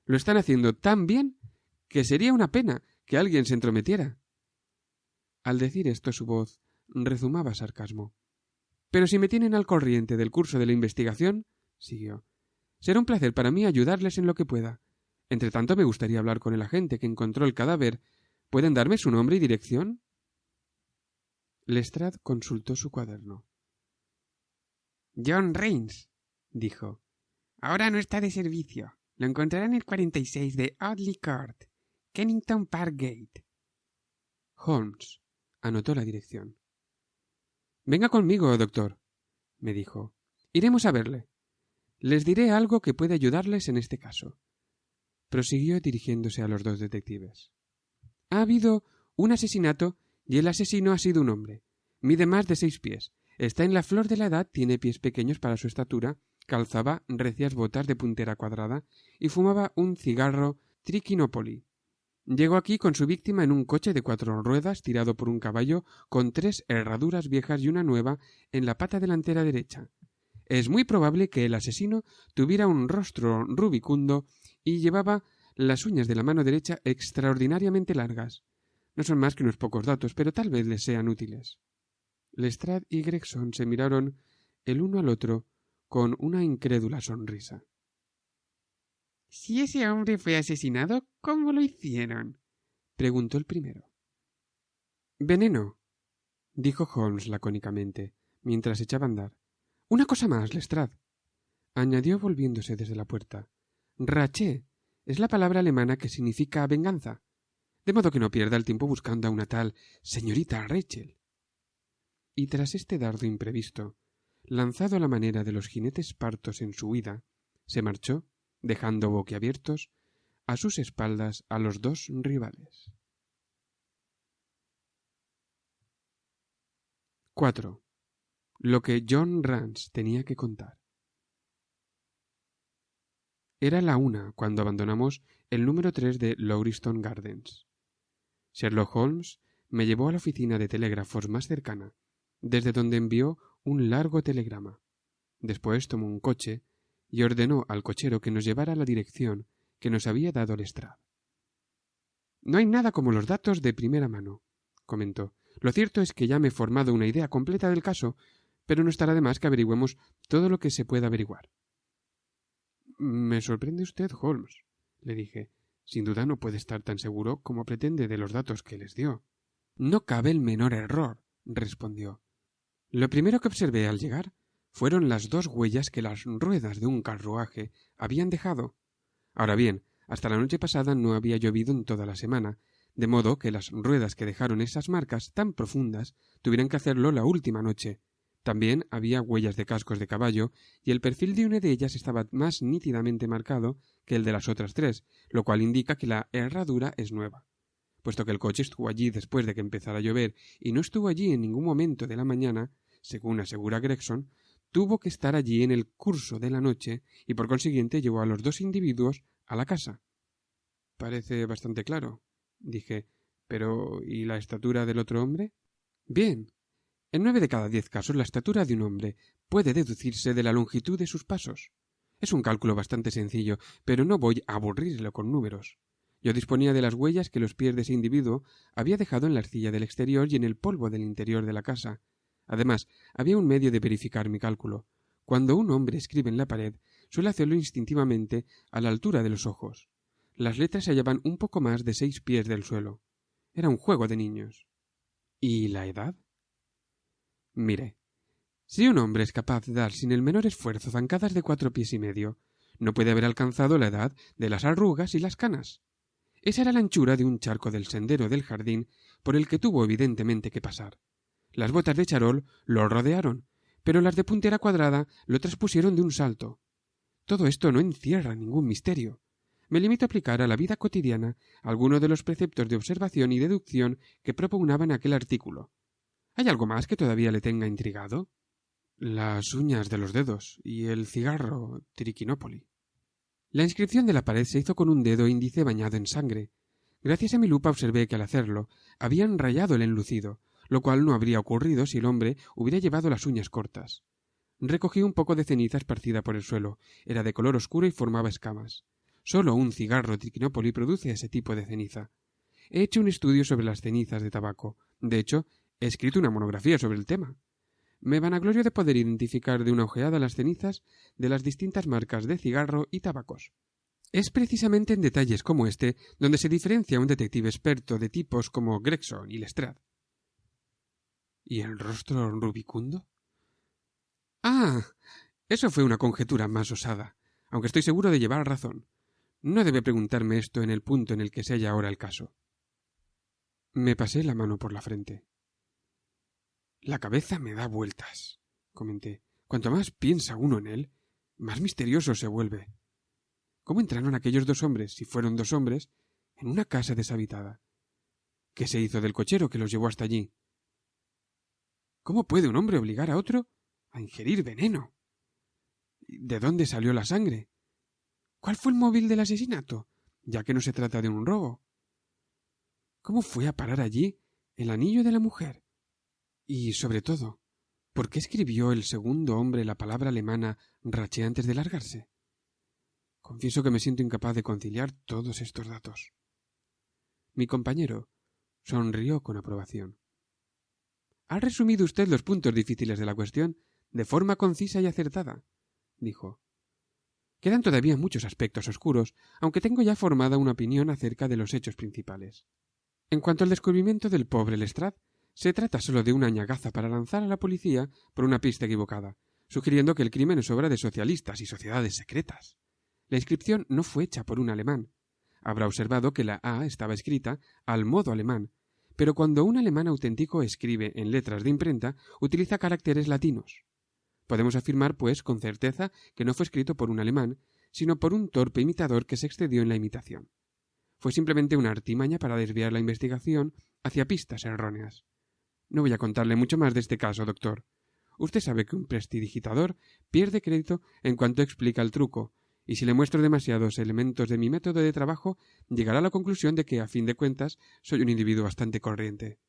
Lo están haciendo tan bien que sería una pena que alguien se entrometiera. Al decir esto su voz rezumaba sarcasmo. Pero si me tienen al corriente del curso de la investigación, siguió, será un placer para mí ayudarles en lo que pueda. Entretanto, me gustaría hablar con el agente que encontró el cadáver. ¿Pueden darme su nombre y dirección? Lestrade consultó su cuaderno. John Rains, dijo. Ahora no está de servicio. Lo encontrará en el 46 de Audley Court, Kennington Park Gate. Holmes anotó la dirección. Venga conmigo, doctor, me dijo. Iremos a verle. Les diré algo que puede ayudarles en este caso. Prosiguió dirigiéndose a los dos detectives. Ha habido un asesinato y el asesino ha sido un hombre. Mide más de 6 pies. Está en la flor de la edad, tiene pies pequeños para su estatura, calzaba recias botas de puntera cuadrada y fumaba un cigarro Trichinopoly. Llegó aquí con su víctima en un coche de 4 ruedas tirado por un caballo con 3 herraduras viejas y una nueva en la pata delantera derecha. Es muy probable que el asesino tuviera un rostro rubicundo y llevaba las uñas de la mano derecha extraordinariamente largas. No son más que unos pocos datos, pero tal vez les sean útiles. Lestrade y Gregson se miraron el uno al otro con una incrédula sonrisa. Si ese hombre fue asesinado, ¿cómo lo hicieron?, preguntó el primero. Veneno, dijo Holmes lacónicamente, mientras echaba a andar. Una cosa más, Lestrade, añadió volviéndose desde la puerta. Rache es la palabra alemana que significa venganza, de modo que no pierda el tiempo buscando a una tal señorita Rachel. Y tras este dardo imprevisto, lanzado a la manera de los jinetes partos en su huida, se marchó, dejando boquiabiertos a sus espaldas a los dos rivales. 4. Lo que John Rance tenía que contar. Era la 1 cuando abandonamos el número 3 de Lauriston Gardens. Sherlock Holmes me llevó a la oficina de telégrafos más cercana, desde donde envió un largo telegrama. Después tomó un coche y ordenó al cochero que nos llevara a la dirección que nos había dado Lestrade. No hay nada como los datos de primera mano, comentó. Lo cierto es que ya me he formado una idea completa del caso, pero no estará de más que averigüemos todo lo que se pueda averiguar. Me sorprende usted, Holmes, le dije. Sin duda no puede estar tan seguro como pretende de los datos que les dio. No cabe el menor error, respondió. Lo primero que observé al llegar fueron las 2 huellas que las ruedas de un carruaje habían dejado. Ahora bien, hasta la noche pasada no había llovido en toda la semana, de modo que las ruedas que dejaron esas marcas tan profundas tuvieran que hacerlo la última noche. También había huellas de cascos de caballo, y el perfil de una de ellas estaba más nítidamente marcado que el de las otras 3, lo cual indica que la herradura es nueva. Puesto que el coche estuvo allí después de que empezara a llover y no estuvo allí en ningún momento de la mañana, según asegura Gregson, tuvo que estar allí en el curso de la noche y por consiguiente llevó a los 2 individuos a la casa. Parece bastante claro, dije. Pero ¿y la estatura del otro hombre? Bien. En 9 de cada 10 casos la estatura de un hombre puede deducirse de la longitud de sus pasos. Es un cálculo bastante sencillo, pero no voy a aburrirlo con números. Yo disponía de las huellas que los pies de ese individuo había dejado en la arcilla del exterior y en el polvo del interior de la casa. Además, había un medio de verificar mi cálculo. Cuando un hombre escribe en la pared, suele hacerlo instintivamente a la altura de los ojos. Las letras se hallaban un poco más de 6 pies del suelo. Era un juego de niños. ¿Y la edad? Mire, si un hombre es capaz de dar sin el menor esfuerzo zancadas de 4 pies y medio, no puede haber alcanzado la edad de las arrugas y las canas. Esa era la anchura de un charco del sendero del jardín por el que tuvo evidentemente que pasar. Las botas de charol lo rodearon, pero las de puntera cuadrada lo traspusieron de un salto. Todo esto no encierra ningún misterio. Me limito a aplicar a la vida cotidiana algunos de los preceptos de observación y deducción que propugnaban aquel artículo. ¿Hay algo más que todavía le tenga intrigado? Las uñas de los dedos y el cigarro Triquinópoli. La inscripción de la pared se hizo con un dedo índice bañado en sangre. Gracias a mi lupa observé que al hacerlo habían rayado el enlucido, lo cual no habría ocurrido si el hombre hubiera llevado las uñas cortas. Recogí un poco de ceniza esparcida por el suelo. Era de color oscuro y formaba escamas. Solo un cigarro Triquinópoli produce ese tipo de ceniza. He hecho un estudio sobre las cenizas de tabaco. De hecho, he escrito una monografía sobre el tema. Me vanaglorio de poder identificar de una ojeada las cenizas de las distintas marcas de cigarro y tabacos. Es precisamente en detalles como este donde se diferencia un detective experto de tipos como Gregson y Lestrade. ¿Y el rostro rubicundo? Ah, eso fue una conjetura más osada, aunque estoy seguro de llevar razón. No debe preguntarme esto en el punto en el que se halla ahora el caso. Me pasé la mano por la frente. La cabeza me da vueltas, comenté. Cuanto más piensa uno en él, más misterioso se vuelve. ¿Cómo entraron aquellos 2 hombres, si fueron 2 hombres, en una casa deshabitada? ¿Qué se hizo del cochero que los llevó hasta allí? ¿Cómo puede un hombre obligar a otro a ingerir veneno? ¿De dónde salió la sangre? ¿Cuál fue el móvil del asesinato, ya que no se trata de un robo? ¿Cómo fue a parar allí el anillo de la mujer? Y, sobre todo, ¿por qué escribió el segundo hombre la palabra alemana raché antes de largarse? Confieso que me siento incapaz de conciliar todos estos datos. Mi compañero sonrió con aprobación. Ha resumido usted los puntos difíciles de la cuestión de forma concisa y acertada, dijo. Quedan todavía muchos aspectos oscuros, aunque tengo ya formada una opinión acerca de los hechos principales. En cuanto al descubrimiento del pobre Lestrade, se trata solo de una añagaza para lanzar a la policía por una pista equivocada, sugiriendo que el crimen es obra de socialistas y sociedades secretas. La inscripción no fue hecha por un alemán. Habrá observado que la A estaba escrita al modo alemán, pero cuando un alemán auténtico escribe en letras de imprenta, utiliza caracteres latinos. Podemos afirmar, pues, con certeza que no fue escrito por un alemán, sino por un torpe imitador que se excedió en la imitación. Fue simplemente una artimaña para desviar la investigación hacia pistas erróneas. No voy a contarle mucho más de este caso, doctor. Usted sabe que un prestidigitador pierde crédito en cuanto explica el truco, y si le muestro demasiados elementos de mi método de trabajo, llegará a la conclusión de que, a fin de cuentas, soy un individuo bastante corriente.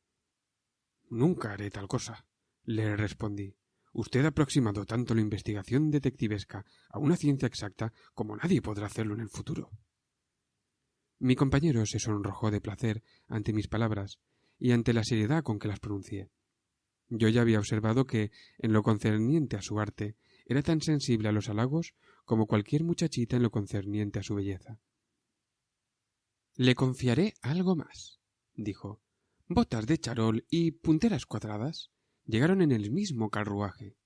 Nunca haré tal cosa, le respondí. Usted ha aproximado tanto la investigación detectivesca a una ciencia exacta como nadie podrá hacerlo en el futuro. Mi compañero se sonrojó de placer ante mis palabras y ante la seriedad con que las pronuncié. Yo ya había observado que, en lo concerniente a su arte, era tan sensible a los halagos como cualquier muchachita en lo concerniente a su belleza. «Le confiaré algo más», dijo. «Botas de charol y punteras cuadradas llegaron en el mismo carruaje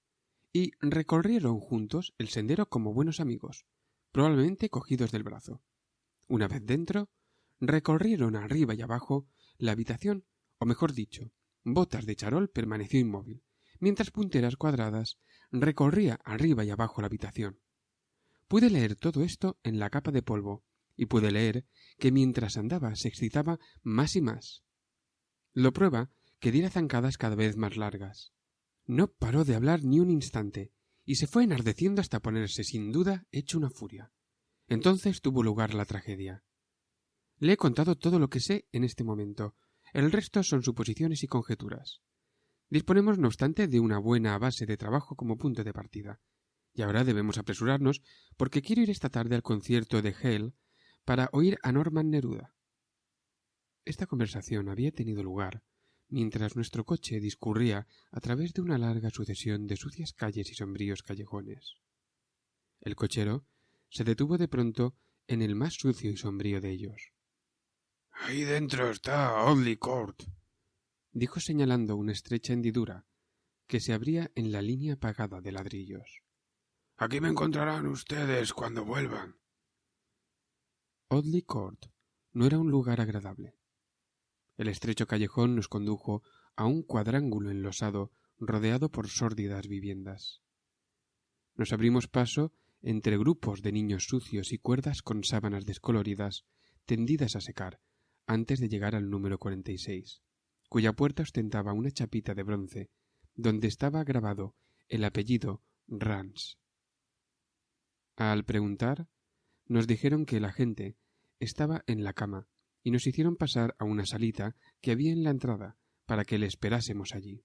y recorrieron juntos el sendero como buenos amigos, probablemente cogidos del brazo. Una vez dentro, recorrieron arriba y abajo la habitación, o mejor dicho, Botas de charol permaneció inmóvil, mientras Punteras cuadradas recorría arriba y abajo la habitación. Pude leer todo esto en la capa de polvo, y pude leer que mientras andaba se excitaba más y más. Lo prueba que diera zancadas cada vez más largas. No paró de hablar ni un instante, y se fue enardeciendo hasta ponerse sin duda hecho una furia. Entonces tuvo lugar la tragedia. Le he contado todo lo que sé en este momento. El resto son suposiciones y conjeturas. Disponemos, no obstante, de una buena base de trabajo como punto de partida. Y ahora debemos apresurarnos porque quiero ir esta tarde al concierto de Hale para oír a Norman Neruda. Esta conversación había tenido lugar mientras nuestro coche discurría a través de una larga sucesión de sucias calles y sombríos callejones. El cochero se detuvo de pronto en el más sucio y sombrío de ellos. «Ahí dentro está Audley Court», dijo señalando una estrecha hendidura que se abría en la línea apagada de ladrillos. «Aquí me encontrarán ustedes cuando vuelvan». Audley Court no era un lugar agradable. El estrecho callejón nos condujo a un cuadrángulo enlosado rodeado por sórdidas viviendas. Nos abrimos paso entre grupos de niños sucios y cuerdas con sábanas descoloridas tendidas a secar antes de llegar al número 46, cuya puerta ostentaba una chapita de bronce donde estaba grabado el apellido Rance. Al preguntar, nos dijeron que la gente estaba en la cama y nos hicieron pasar a una salita que había en la entrada para que le esperásemos allí.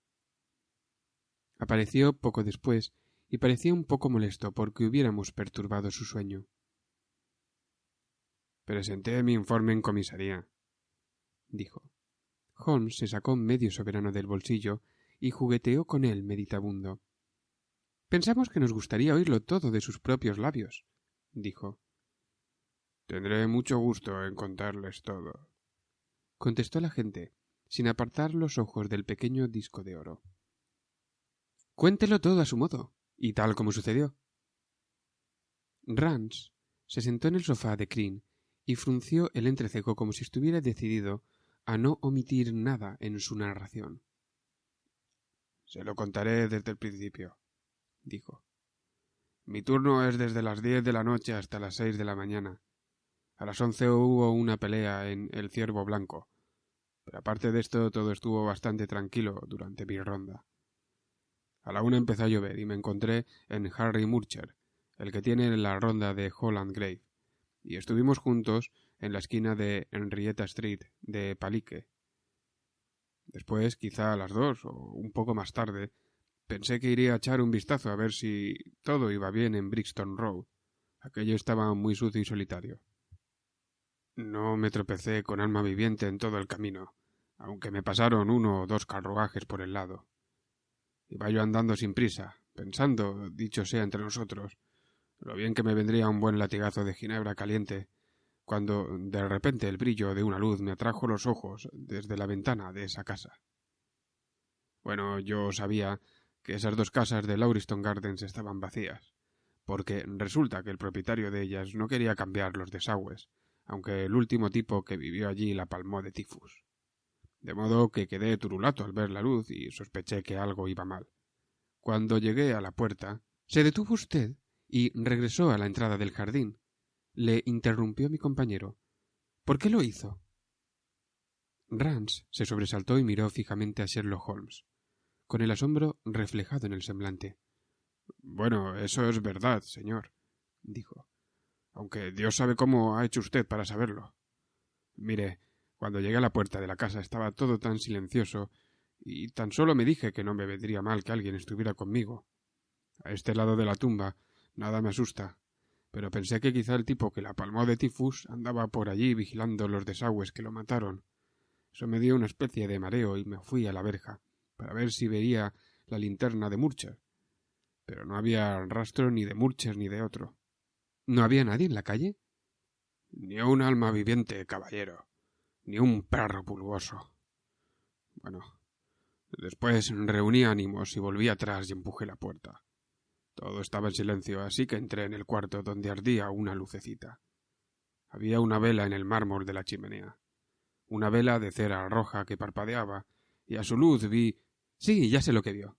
Apareció poco después y parecía un poco molesto porque hubiéramos perturbado su sueño. «Presenté mi informe en comisaría», dijo. Holmes se sacó medio soberano del bolsillo y jugueteó con él meditabundo. «Pensamos que nos gustaría oírlo todo de sus propios labios», dijo. «Tendré mucho gusto en contarles todo», contestó la agente, sin apartar los ojos del pequeño disco de oro. «Cuéntelo todo a su modo, y tal como sucedió». Rance se sentó en el sofá de crin y frunció el entrecejo como si estuviera decidido a no omitir nada en su narración. «Se lo contaré desde el principio», dijo. «Mi turno es desde las 10 de la noche hasta las 6 de la mañana. A las 11 hubo una pelea en El Ciervo Blanco, pero aparte de esto todo estuvo bastante tranquilo durante mi ronda. A la 1 empezó a llover y me encontré en Harry Murcher, el que tiene la ronda de Holland Grave, y estuvimos juntos en la esquina de Henrietta Street de Palique. Después, quizá a las 2 o un poco más tarde, pensé que iría a echar un vistazo a ver si todo iba bien en Brixton Road. Aquello estaba muy sucio y solitario. No me tropecé con alma viviente en todo el camino, aunque me pasaron 1 o 2 carruajes por el lado. Iba yo andando sin prisa, pensando, dicho sea entre nosotros, lo bien que me vendría un buen latigazo de ginebra caliente, cuando de repente el brillo de una luz me atrajo los ojos desde la ventana de esa casa. Bueno, yo sabía que esas 2 casas de Lauriston Gardens estaban vacías, porque resulta que el propietario de ellas no quería cambiar los desagües, aunque el último tipo que vivió allí la palmó de tifus. De modo que quedé turulato al ver la luz y sospeché que algo iba mal. Cuando llegué a la puerta, se detuvo usted y regresó a la entrada del jardín. Le interrumpió mi compañero. ¿Por qué lo hizo? Rance se sobresaltó y miró fijamente a Sherlock Holmes, con el asombro reflejado en el semblante. «Bueno, eso es verdad, señor», dijo, «aunque Dios sabe cómo ha hecho usted para saberlo. Mire, cuando llegué a la puerta de la casa estaba todo tan silencioso y tan solo me dije que no me vendría mal que alguien estuviera conmigo. A este lado de la tumba nada me asusta, pero pensé que quizá el tipo que la palmó de tifus andaba por allí vigilando los desagües que lo mataron. Eso me dio una especie de mareo y me fui a la verja, para ver si veía la linterna de Murcher. Pero no había rastro ni de Murcher ni de otro. ¿No había nadie en la calle? Ni un alma viviente, caballero, ni un perro pulgoso. Bueno, después reuní ánimos y volví atrás y empujé la puerta. Todo estaba en silencio, así que entré en el cuarto donde ardía una lucecita. Había una vela en el mármol de la chimenea. Una vela de cera roja que parpadeaba, y a su luz vi... Sí, ya sé lo que vio.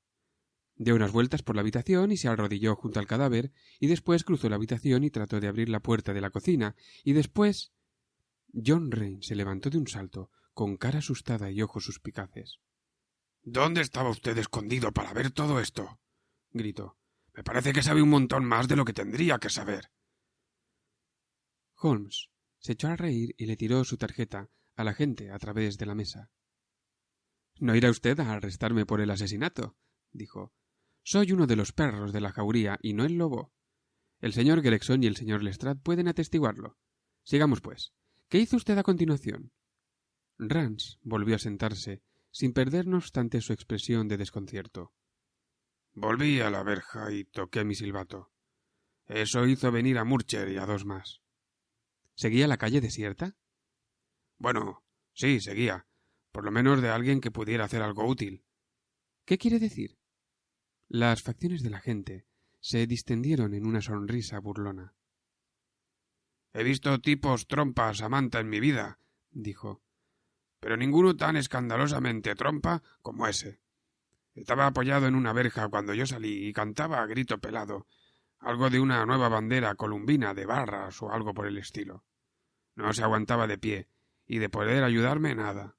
Dio unas vueltas por la habitación y se arrodilló junto al cadáver, y después cruzó la habitación y trató de abrir la puerta de la cocina, y después... John Rain se levantó de un salto, con cara asustada y ojos suspicaces. —¿Dónde estaba usted escondido para ver todo esto? —gritó. —Me parece que sabe un montón más de lo que tendría que saber. Holmes se echó a reír y le tiró su tarjeta a la gente a través de la mesa. —¿No irá usted a arrestarme por el asesinato? —dijo. —Soy uno de los perros de la jauría y no el lobo. El señor Gregson y el señor Lestrade pueden atestiguarlo. Sigamos, pues. ¿Qué hizo usted a continuación? Rance volvió a sentarse, sin perder no obstante su expresión de desconcierto. Volví a la verja y toqué mi silbato. Eso hizo venir a Murcher y a dos más. ¿Seguía la calle desierta? Bueno, sí, seguía. Por lo menos de alguien que pudiera hacer algo útil. ¿Qué quiere decir? Las facciones de la gente se distendieron en una sonrisa burlona. He visto tipos trompas a manta en mi vida, dijo, pero ninguno tan escandalosamente trompa como ese. Estaba apoyado en una verja cuando yo salí y cantaba a grito pelado, algo de una nueva bandera columbina de barras o algo por el estilo. No se aguantaba de pie, y de poder ayudarme nada.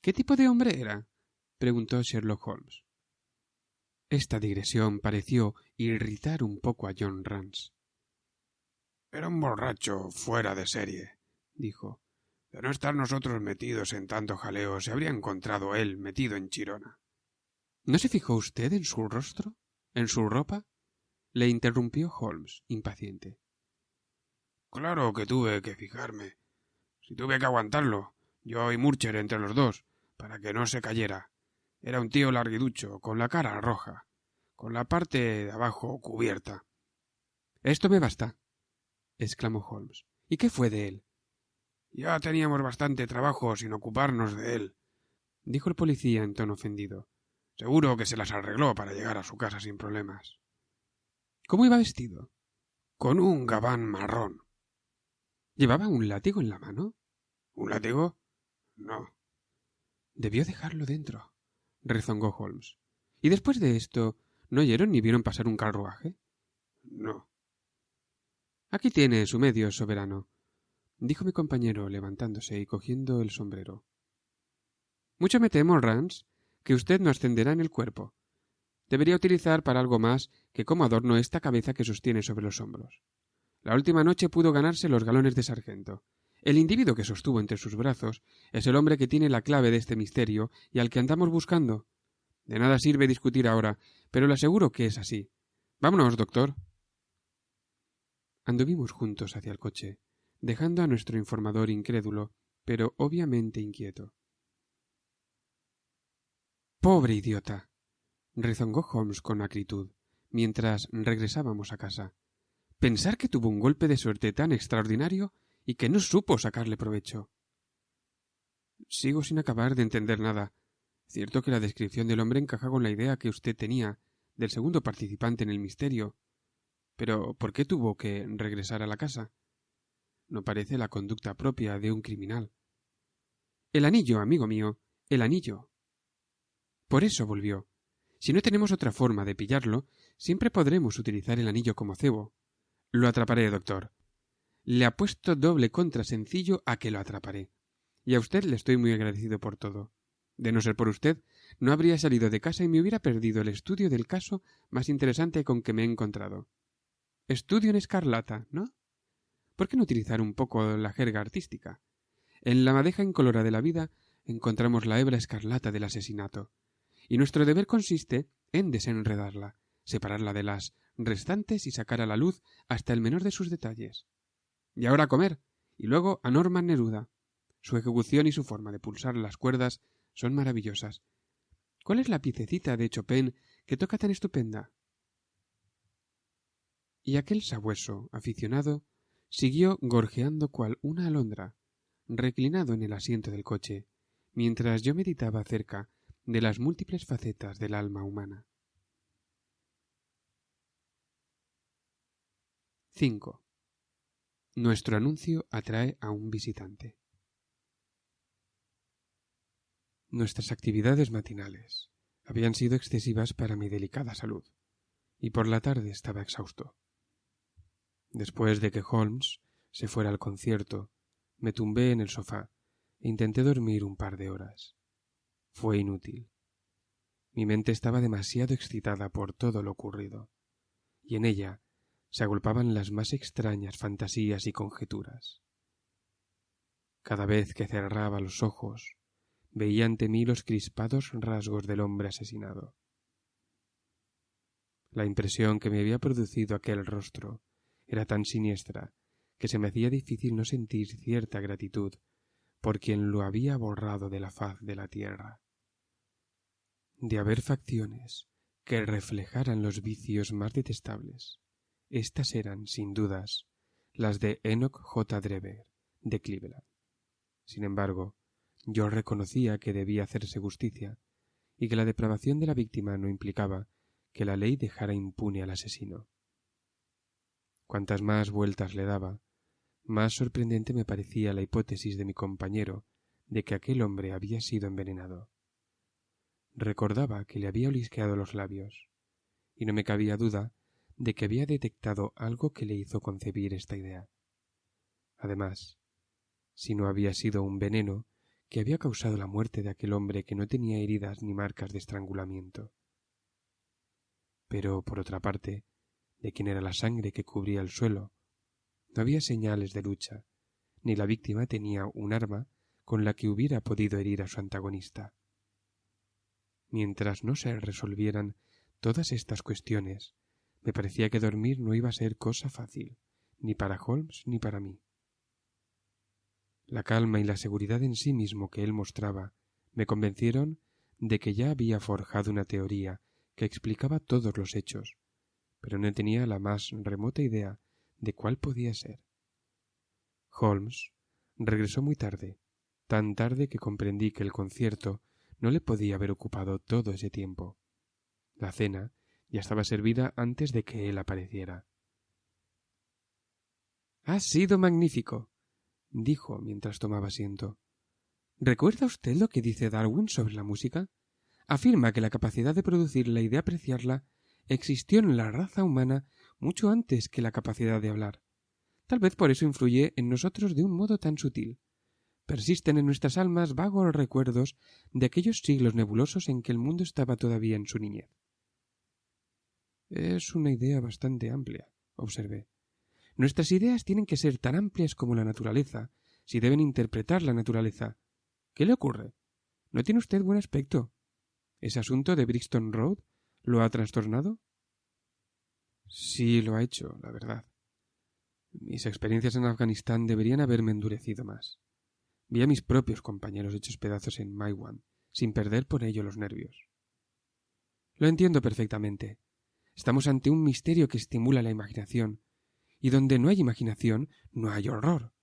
¿Qué tipo de hombre era? Preguntó Sherlock Holmes. Esta digresión pareció irritar un poco a John Rance. Era un borracho fuera de serie, dijo. De no estar nosotros metidos en tanto jaleo, se habría encontrado él metido en chirona. ¿No se fijó usted en su rostro? ¿En su ropa? Le interrumpió Holmes, impaciente. Claro que tuve que fijarme. Si tuve que aguantarlo, yo y Murcher entre los dos, para que no se cayera. Era un tío larguiducho, con la cara roja, con la parte de abajo cubierta. Esto me basta, exclamó Holmes. ¿Y qué fue de él? Ya teníamos bastante trabajo sin ocuparnos de él, dijo el policía en tono ofendido. Seguro que se las arregló para llegar a su casa sin problemas. ¿Cómo iba vestido? Con un gabán marrón. ¿Llevaba un látigo en la mano? ¿Un látigo? No. Debió dejarlo dentro, rezongó Holmes. ¿Y después de esto, no oyeron ni vieron pasar un carruaje? No. Aquí tiene su medio, soberano, dijo mi compañero levantándose y cogiendo el sombrero. Mucho me temo, Rance, que usted no ascenderá en el cuerpo. Debería utilizar para algo más que como adorno esta cabeza que sostiene sobre los hombros. La última noche pudo ganarse los galones de sargento. El individuo que sostuvo entre sus brazos es el hombre que tiene la clave de este misterio y al que andamos buscando. De nada sirve discutir ahora, pero le aseguro que es así. Vámonos, doctor. Anduvimos juntos hacia el coche, dejando a nuestro informador incrédulo, pero obviamente inquieto. ¡Pobre idiota!, rezongó Holmes con acritud, mientras regresábamos a casa. Pensar que tuvo un golpe de suerte tan extraordinario y que no supo sacarle provecho. Sigo sin acabar de entender nada. Cierto que la descripción del hombre encaja con la idea que usted tenía del segundo participante en el misterio. Pero ¿por qué tuvo que regresar a la casa? No parece la conducta propia de un criminal. El anillo, amigo mío, el anillo. Por eso volvió. Si no tenemos otra forma de pillarlo, siempre podremos utilizar el anillo como cebo. Lo atraparé, doctor. Le apuesto doble contra sencillo a que lo atraparé. Y a usted le estoy muy agradecido por todo. De no ser por usted, no habría salido de casa y me hubiera perdido el estudio del caso más interesante con que me he encontrado. Estudio en escarlata, ¿no? ¿Por qué no utilizar un poco la jerga artística? En la madeja incolora de la vida encontramos la hebra escarlata del asesinato, y nuestro deber consiste en desenredarla, separarla de las restantes y sacar a la luz hasta el menor de sus detalles. Y ahora a comer, y luego a Norman Neruda. Su ejecución y su forma de pulsar las cuerdas son maravillosas. ¿Cuál es la piececita de Chopin que toca tan estupenda? Y aquel sabueso aficionado siguió gorjeando cual una alondra, reclinado en el asiento del coche, mientras yo meditaba acerca de las múltiples facetas del alma humana. 5. Nuestro anuncio atrae a un visitante. Nuestras actividades matinales habían sido excesivas para mi delicada salud, y por la tarde estaba exhausto. Después de que Holmes se fuera al concierto, me tumbé en el sofá e intenté dormir un par de horas. Fue inútil. Mi mente estaba demasiado excitada por todo lo ocurrido, y en ella se agolpaban las más extrañas fantasías y conjeturas. Cada vez que cerraba los ojos, veía ante mí los crispados rasgos del hombre asesinado. La impresión que me había producido aquel rostro era tan siniestra que se me hacía difícil no sentir cierta gratitud por quien lo había borrado de la faz de la tierra. De haber facciones que reflejaran los vicios más detestables, estas eran, sin dudas, las de Enoch J. Drever, de Cleveland. Sin embargo, yo reconocía que debía hacerse justicia y que la depravación de la víctima no implicaba que la ley dejara impune al asesino. Cuantas más vueltas le daba, más sorprendente me parecía la hipótesis de mi compañero de que aquel hombre había sido envenenado. Recordaba que le había olisqueado los labios, y no me cabía duda de que había detectado algo que le hizo concebir esta idea. Además, si no había sido un veneno que había causado la muerte de aquel hombre que no tenía heridas ni marcas de estrangulamiento. Pero, por otra parte, de quién era la sangre que cubría el suelo, no había señales de lucha, ni la víctima tenía un arma con la que hubiera podido herir a su antagonista. Mientras no se resolvieran todas estas cuestiones, me parecía que dormir no iba a ser cosa fácil, ni para Holmes ni para mí. La calma y la seguridad en sí mismo que él mostraba me convencieron de que ya había forjado una teoría que explicaba todos los hechos, pero no tenía la más remota idea de cuál podía ser. Holmes regresó muy tarde, tan tarde que comprendí que el concierto no le podía haber ocupado todo ese tiempo. La cena ya estaba servida antes de que él apareciera. «Ha sido magnífico», dijo mientras tomaba asiento. «¿Recuerda usted lo que dice Darwin sobre la música? Afirma que la capacidad de producirla y de apreciarla existió en la raza humana mucho antes que la capacidad de hablar. Tal vez por eso influye en nosotros de un modo tan sutil. Persisten en nuestras almas vagos recuerdos de aquellos siglos nebulosos en que el mundo estaba todavía en su niñez». «Es una idea bastante amplia», observé. «Nuestras ideas tienen que ser tan amplias como la naturaleza, si deben interpretar la naturaleza. ¿Qué le ocurre? ¿No tiene usted buen aspecto? ¿Ese asunto de Brixton Road lo ha trastornado?» «Sí, lo ha hecho, la verdad. Mis experiencias en Afganistán deberían haberme endurecido más. Vi a mis propios compañeros hechos pedazos en Maiwand, sin perder por ello los nervios. Lo entiendo perfectamente. Estamos ante un misterio que estimula la imaginación, y donde no hay imaginación no hay horror.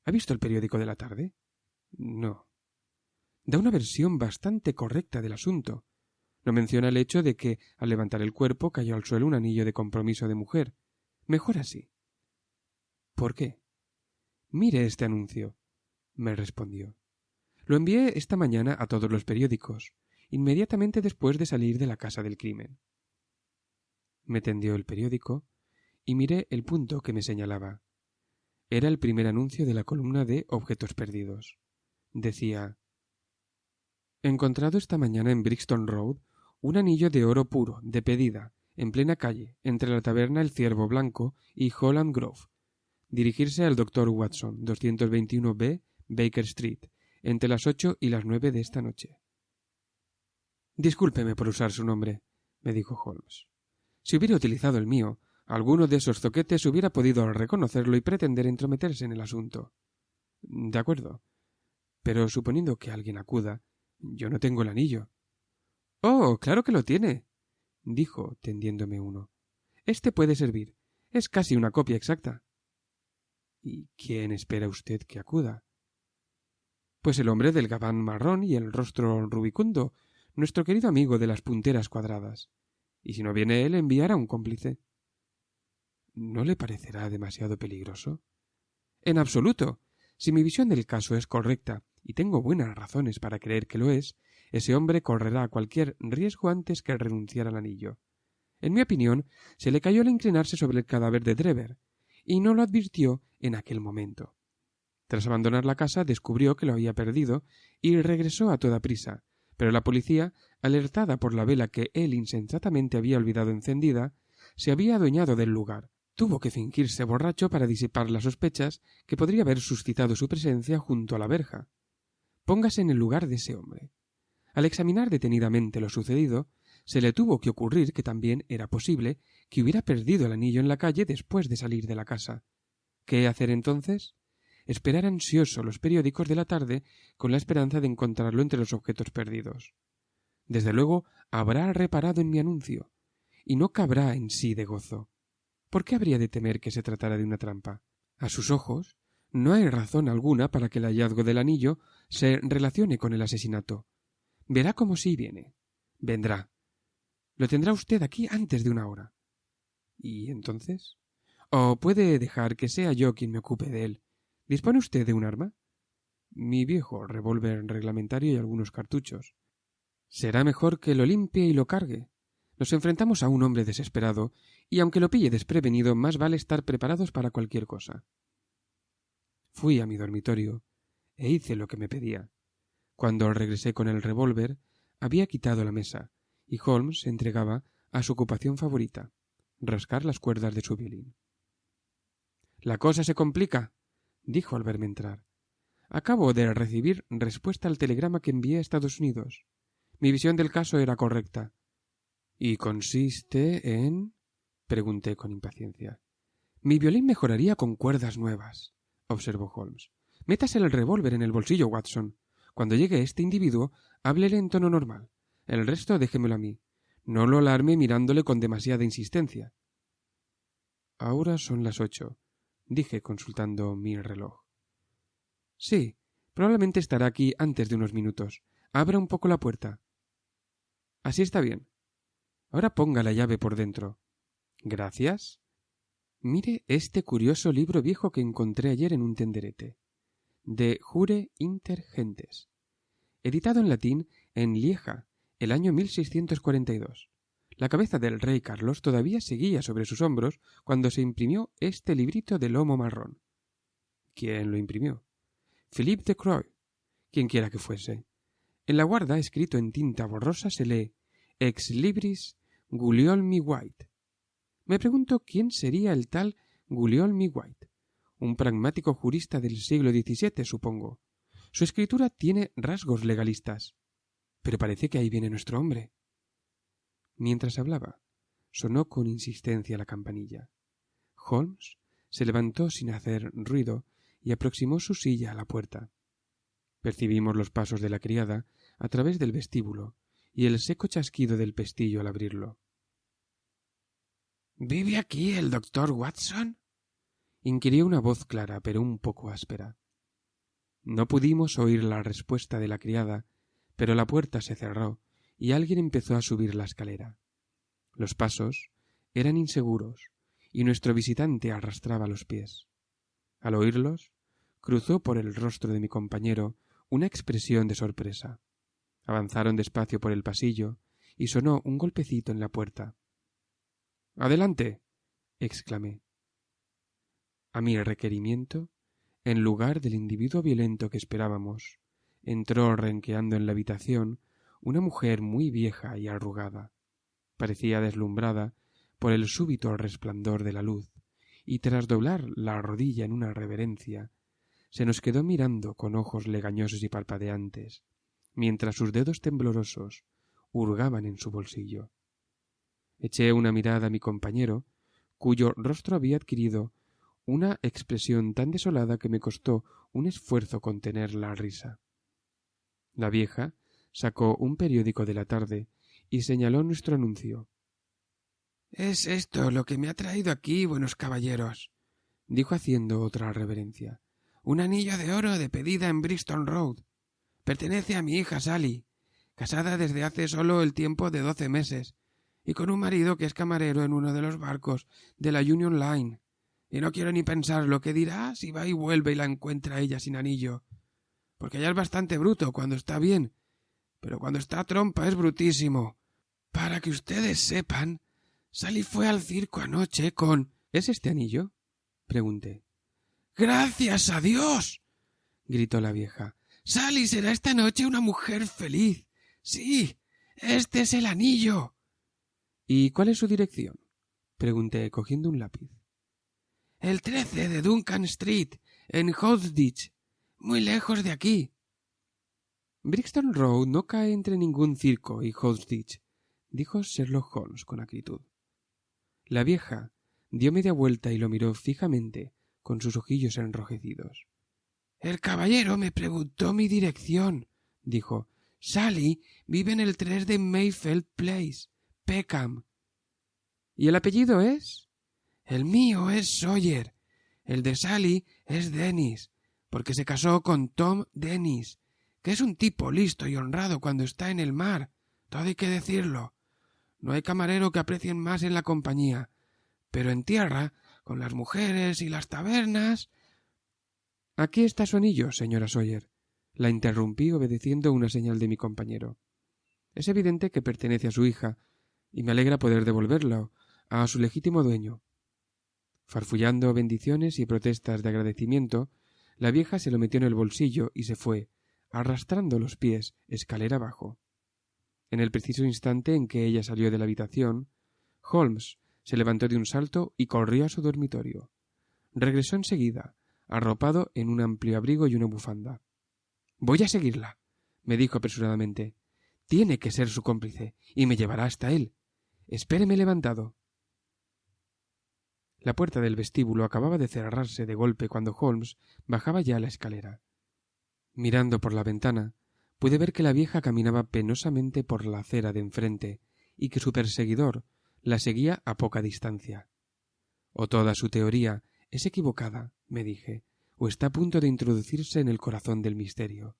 ¿Ha visto el periódico de la tarde? No. Da una versión bastante correcta del asunto. No menciona el hecho de que, al levantar el cuerpo, cayó al suelo un anillo de compromiso de mujer. Mejor así. ¿Por qué? Mire este anuncio, me respondió. Lo envié esta mañana a todos los periódicos, inmediatamente después de salir de la casa del crimen. Me tendió el periódico y miré el punto que me señalaba. Era el primer anuncio de la columna de Objetos Perdidos. Decía: «Encontrado esta mañana en Brixton Road un anillo de oro puro, de pedida, en plena calle, entre la taberna El Ciervo Blanco y Holland Grove. Dirigirse al Dr. Watson, 221B, Baker Street, entre las 8 y las 9 de esta noche». «Discúlpeme por usar su nombre», me dijo Holmes. Si hubiera utilizado el mío, alguno de esos zoquetes hubiera podido reconocerlo y pretender entrometerse en el asunto. De acuerdo. Pero suponiendo que alguien acuda, yo no tengo el anillo. Oh, claro que lo tiene, dijo, tendiéndome uno. Este puede servir. Es casi una copia exacta. ¿Y quién espera usted que acuda? Pues el hombre del gabán marrón y el rostro rubicundo, nuestro querido amigo de las punteras cuadradas. Y si no viene él, enviará un cómplice. ¿No le parecerá demasiado peligroso? En absoluto. Si mi visión del caso es correcta, y tengo buenas razones para creer que lo es, ese hombre correrá cualquier riesgo antes que renunciar al anillo. En mi opinión, se le cayó al inclinarse sobre el cadáver de Drever, y no lo advirtió en aquel momento. Tras abandonar la casa, descubrió que lo había perdido y regresó a toda prisa, pero la policía, alertada por la vela que él insensatamente había olvidado encendida, se había adueñado del lugar. Tuvo que fingirse borracho para disipar las sospechas que podría haber suscitado su presencia junto a la verja. Póngase en el lugar de ese hombre. Al examinar detenidamente lo sucedido, se le tuvo que ocurrir que también era posible que hubiera perdido el anillo en la calle después de salir de la casa. ¿Qué hacer entonces? Esperar ansioso los periódicos de la tarde con la esperanza de encontrarlo entre los objetos perdidos. Desde luego habrá reparado en mi anuncio, y no cabrá en sí de gozo. ¿Por qué habría de temer que se tratara de una trampa? A sus ojos, no hay razón alguna para que el hallazgo del anillo se relacione con el asesinato. Verá cómo sí viene. Vendrá. Lo tendrá usted aquí antes de una hora. ¿Y entonces? ¿O puede dejar que sea yo quien me ocupe de él? ¿Dispone usted de un arma? Mi viejo revólver reglamentario y algunos cartuchos. Será mejor que lo limpie y lo cargue. Nos enfrentamos a un hombre desesperado, y aunque lo pille desprevenido, más vale estar preparados para cualquier cosa. Fui a mi dormitorio e hice lo que me pedía. Cuando regresé con el revólver, había quitado la mesa, y Holmes se entregaba a su ocupación favorita, rascar las cuerdas de su violín. La cosa se complica, dijo al verme entrar. Acabo de recibir respuesta al telegrama que envié a Estados Unidos. Mi visión del caso era correcta. ¿Y consiste en? Pregunté con impaciencia. Mi violín mejoraría con cuerdas nuevas, observó Holmes. Métase el revólver en el bolsillo, Watson. Cuando llegue este individuo, háblele en tono normal. El resto déjemelo a mí. No lo alarme mirándole con demasiada insistencia. Ahora son las 8, dije consultando mi reloj. Sí, probablemente estará aquí antes de unos minutos. Abra un poco la puerta. Así está bien. Ahora ponga la llave por dentro. Gracias. Mire este curioso libro viejo que encontré ayer en un tenderete. De Jure inter gentes. Editado en latín en Lieja, el año 1642. La cabeza del rey Carlos todavía seguía sobre sus hombros cuando se imprimió este librito de lomo marrón. ¿Quién lo imprimió? Philippe de Croix, quien quiera que fuese. En la guarda, escrito en tinta borrosa, se lee Ex libris Gulielmi White. Me pregunto quién sería el tal Gulielmi White. Un pragmático jurista del siglo XVII, supongo. Su escritura tiene rasgos legalistas. Pero parece que ahí viene nuestro hombre. Mientras hablaba, sonó con insistencia la campanilla. Holmes se levantó sin hacer ruido y aproximó su silla a la puerta. Percibimos los pasos de la criada a través del vestíbulo y el seco chasquido del pestillo al abrirlo. ¿Vive aquí el doctor Watson? Inquirió una voz clara, pero un poco áspera. No pudimos oír la respuesta de la criada, pero la puerta se cerró y alguien empezó a subir la escalera. Los pasos eran inseguros y nuestro visitante arrastraba los pies. Al oírlos, cruzó por el rostro de mi compañero una expresión de sorpresa. Avanzaron despacio por el pasillo y sonó un golpecito en la puerta. —¡Adelante! —exclamé. A mi requerimiento, en lugar del individuo violento que esperábamos, entró renqueando en la habitación una mujer muy vieja y arrugada. Parecía deslumbrada por el súbito resplandor de la luz, y tras doblar la rodilla en una reverencia, se nos quedó mirando con ojos legañosos y parpadeantes, mientras sus dedos temblorosos hurgaban en su bolsillo. Eché una mirada a mi compañero, cuyo rostro había adquirido una expresión tan desolada que me costó un esfuerzo contener la risa. La vieja sacó un periódico de la tarde y señaló nuestro anuncio. «Es esto lo que me ha traído aquí, buenos caballeros», dijo haciendo otra reverencia. «Un anillo de oro de pedida en Bristol Road. Pertenece a mi hija Sally, casada desde hace solo el tiempo de 12 meses, y con un marido que es camarero en uno de los barcos de la Union Line. Y no quiero ni pensar lo que dirá si va y vuelve y la encuentra ella sin anillo. Porque ella es bastante bruto cuando está bien, pero cuando está trompa es brutísimo. Para que ustedes sepan, Sally fue al circo anoche con... ¿Es este anillo?», pregunté. «¡Gracias a Dios!», gritó la vieja. «Sally será esta noche una mujer feliz. Sí, este es el anillo». «¿Y cuál es su dirección?», pregunté cogiendo un lápiz. «El 13 de Duncan Street, en Houndsditch, muy lejos de aquí». «Brixton Road no cae entre ningún circo y Houndsditch», dijo Sherlock Holmes con acritud. La vieja dio media vuelta y lo miró fijamente con sus ojillos enrojecidos. «El caballero me preguntó mi dirección», dijo. «Sally vive en el 3 de Mayfield Place, Peckham». «¿Y el apellido es?» «El mío es Sawyer. El de Sally es Dennis, porque se casó con Tom Dennis, que es un tipo listo y honrado cuando está en el mar. Todo hay que decirlo. No hay camarero que aprecien más en la compañía. Pero en tierra, con las mujeres y las tabernas... «Aquí está su anillo, señora Sawyer», la interrumpí obedeciendo una señal de mi compañero. «Es evidente que pertenece a su hija, y me alegra poder devolverlo a su legítimo dueño». Farfullando bendiciones y protestas de agradecimiento, la vieja se lo metió en el bolsillo y se fue, arrastrando los pies escalera abajo. En el preciso instante en que ella salió de la habitación, Holmes se levantó de un salto y corrió a su dormitorio. Regresó enseguida, arropado en un amplio abrigo y una bufanda. «Voy a seguirla», me dijo apresuradamente. «Tiene que ser su cómplice, y me llevará hasta él. Espéreme levantado». La puerta del vestíbulo acababa de cerrarse de golpe cuando Holmes bajaba ya la escalera. Mirando por la ventana, pude ver que la vieja caminaba penosamente por la acera de enfrente y que su perseguidor la seguía a poca distancia. «O toda su teoría es equivocada», me dije, «o está a punto de introducirse en el corazón del misterio».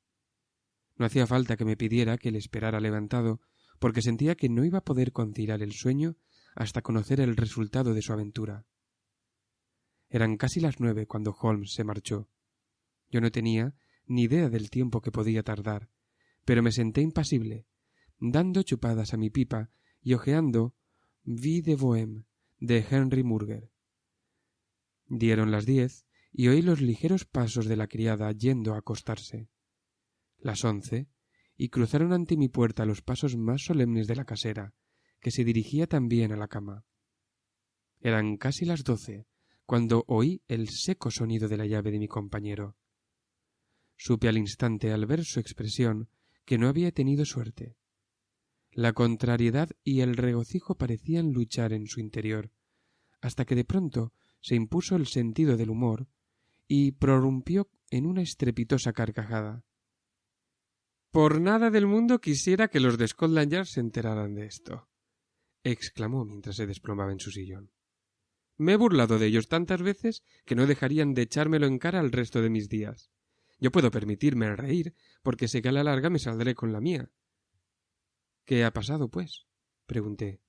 No hacía falta que me pidiera que le esperara levantado, porque sentía que no iba a poder conciliar el sueño hasta conocer el resultado de su aventura. Eran casi las 9 cuando Holmes se marchó. Yo no tenía ni idea del tiempo que podía tardar, pero me senté impasible, dando chupadas a mi pipa y hojeando Vie de Bohème de Henry Murger. Dieron las 10 y oí los ligeros pasos de la criada yendo a acostarse. Las 11, y cruzaron ante mi puerta los pasos más solemnes de la casera, que se dirigía también a la cama. Eran casi las 12, cuando oí el seco sonido de la llave de mi compañero. Supe al instante, al ver su expresión, que no había tenido suerte. La contrariedad y el regocijo parecían luchar en su interior, hasta que de pronto se impuso el sentido del humor y prorrumpió en una estrepitosa carcajada. «Por nada del mundo quisiera que los de Scotland Yard se enteraran de esto», exclamó mientras se desplomaba en su sillón. «Me he burlado de ellos tantas veces que no dejarían de echármelo en cara el resto de mis días. Yo puedo permitirme reír, porque sé que a la larga me saldré con la mía». «¿Qué ha pasado, pues?», pregunté.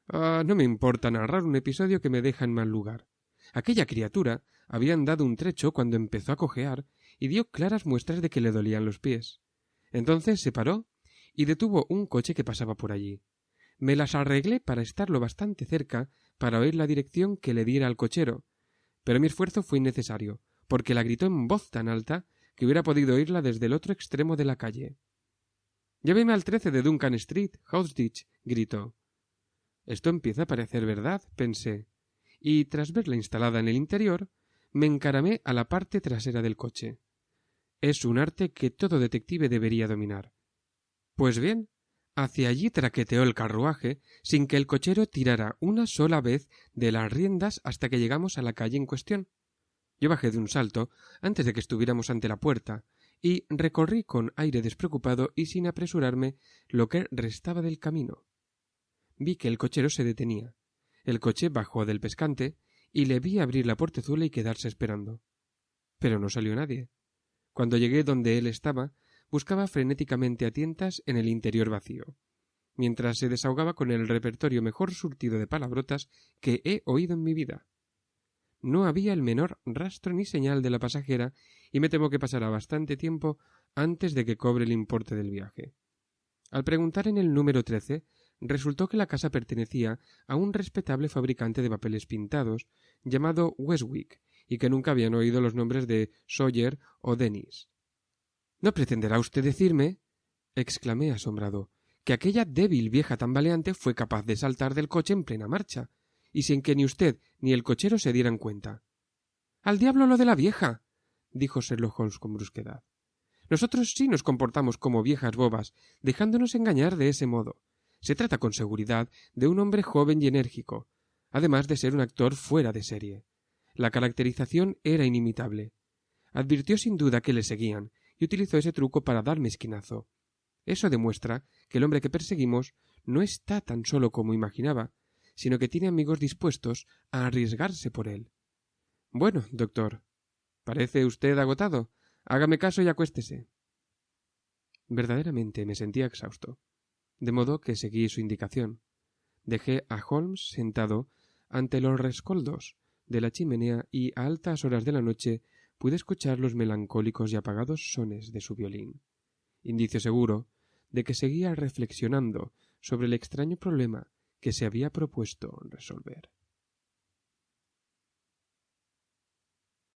No me importa narrar un episodio que me deja en mal lugar. Aquella criatura había andado un trecho cuando empezó a cojear y dio claras muestras de que le dolían los pies. Entonces se paró y detuvo un coche que pasaba por allí. Me las arreglé para estar lo bastante cerca para oír la dirección que le diera al cochero, pero mi esfuerzo fue innecesario, porque la gritó en voz tan alta que hubiera podido oírla desde el otro extremo de la calle. «Lléveme al 13 de Duncan Street, Houndsditch», gritó. Esto empieza a parecer verdad, pensé, y tras verla instalada en el interior, me encaramé a la parte trasera del coche. Es un arte que todo detective debería dominar. Pues bien, Hacia allí traqueteó el carruaje sin que el cochero tirara una sola vez de las riendas hasta que llegamos a la calle en cuestión. Yo bajé de un salto antes de que estuviéramos ante la puerta y recorrí con aire despreocupado y sin apresurarme lo que restaba del camino. Vi que el cochero se detenía. El coche bajó del pescante y le vi abrir la portezuela y quedarse esperando. Pero no salió nadie. Cuando llegué donde él estaba, buscaba frenéticamente a tientas en el interior vacío, mientras se desahogaba con el repertorio mejor surtido de palabrotas que he oído en mi vida. No había el menor rastro ni señal de la pasajera y me temo que pasará bastante tiempo antes de que cobre el importe del viaje. Al preguntar en el número 13, resultó que la casa pertenecía a un respetable fabricante de papeles pintados llamado Westwick y que nunca habían oído los nombres de Sawyer o Dennis. —¿No pretenderá usted decirme —exclamé asombrado— que aquella débil vieja tambaleante fue capaz de saltar del coche en plena marcha, y sin que ni usted ni el cochero se dieran cuenta? —¡Al diablo lo de la vieja! —dijo Sherlock Holmes con brusquedad. Nosotros sí nos comportamos como viejas bobas, dejándonos engañar de ese modo. Se trata con seguridad de un hombre joven y enérgico, además de ser un actor fuera de serie. La caracterización era inimitable. Advirtió sin duda que le seguían, y utilizó ese truco para darme esquinazo. Eso demuestra que el hombre que perseguimos no está tan solo como imaginaba, sino que tiene amigos dispuestos a arriesgarse por él. Bueno, doctor, ¿parece usted agotado? Hágame caso y acuéstese. Verdaderamente me sentía exhausto, de modo que seguí su indicación. Dejé a Holmes sentado ante los rescoldos de la chimenea y a altas horas de la noche pude escuchar los melancólicos y apagados sones de su violín, indicio seguro de que seguía reflexionando sobre el extraño problema que se había propuesto resolver.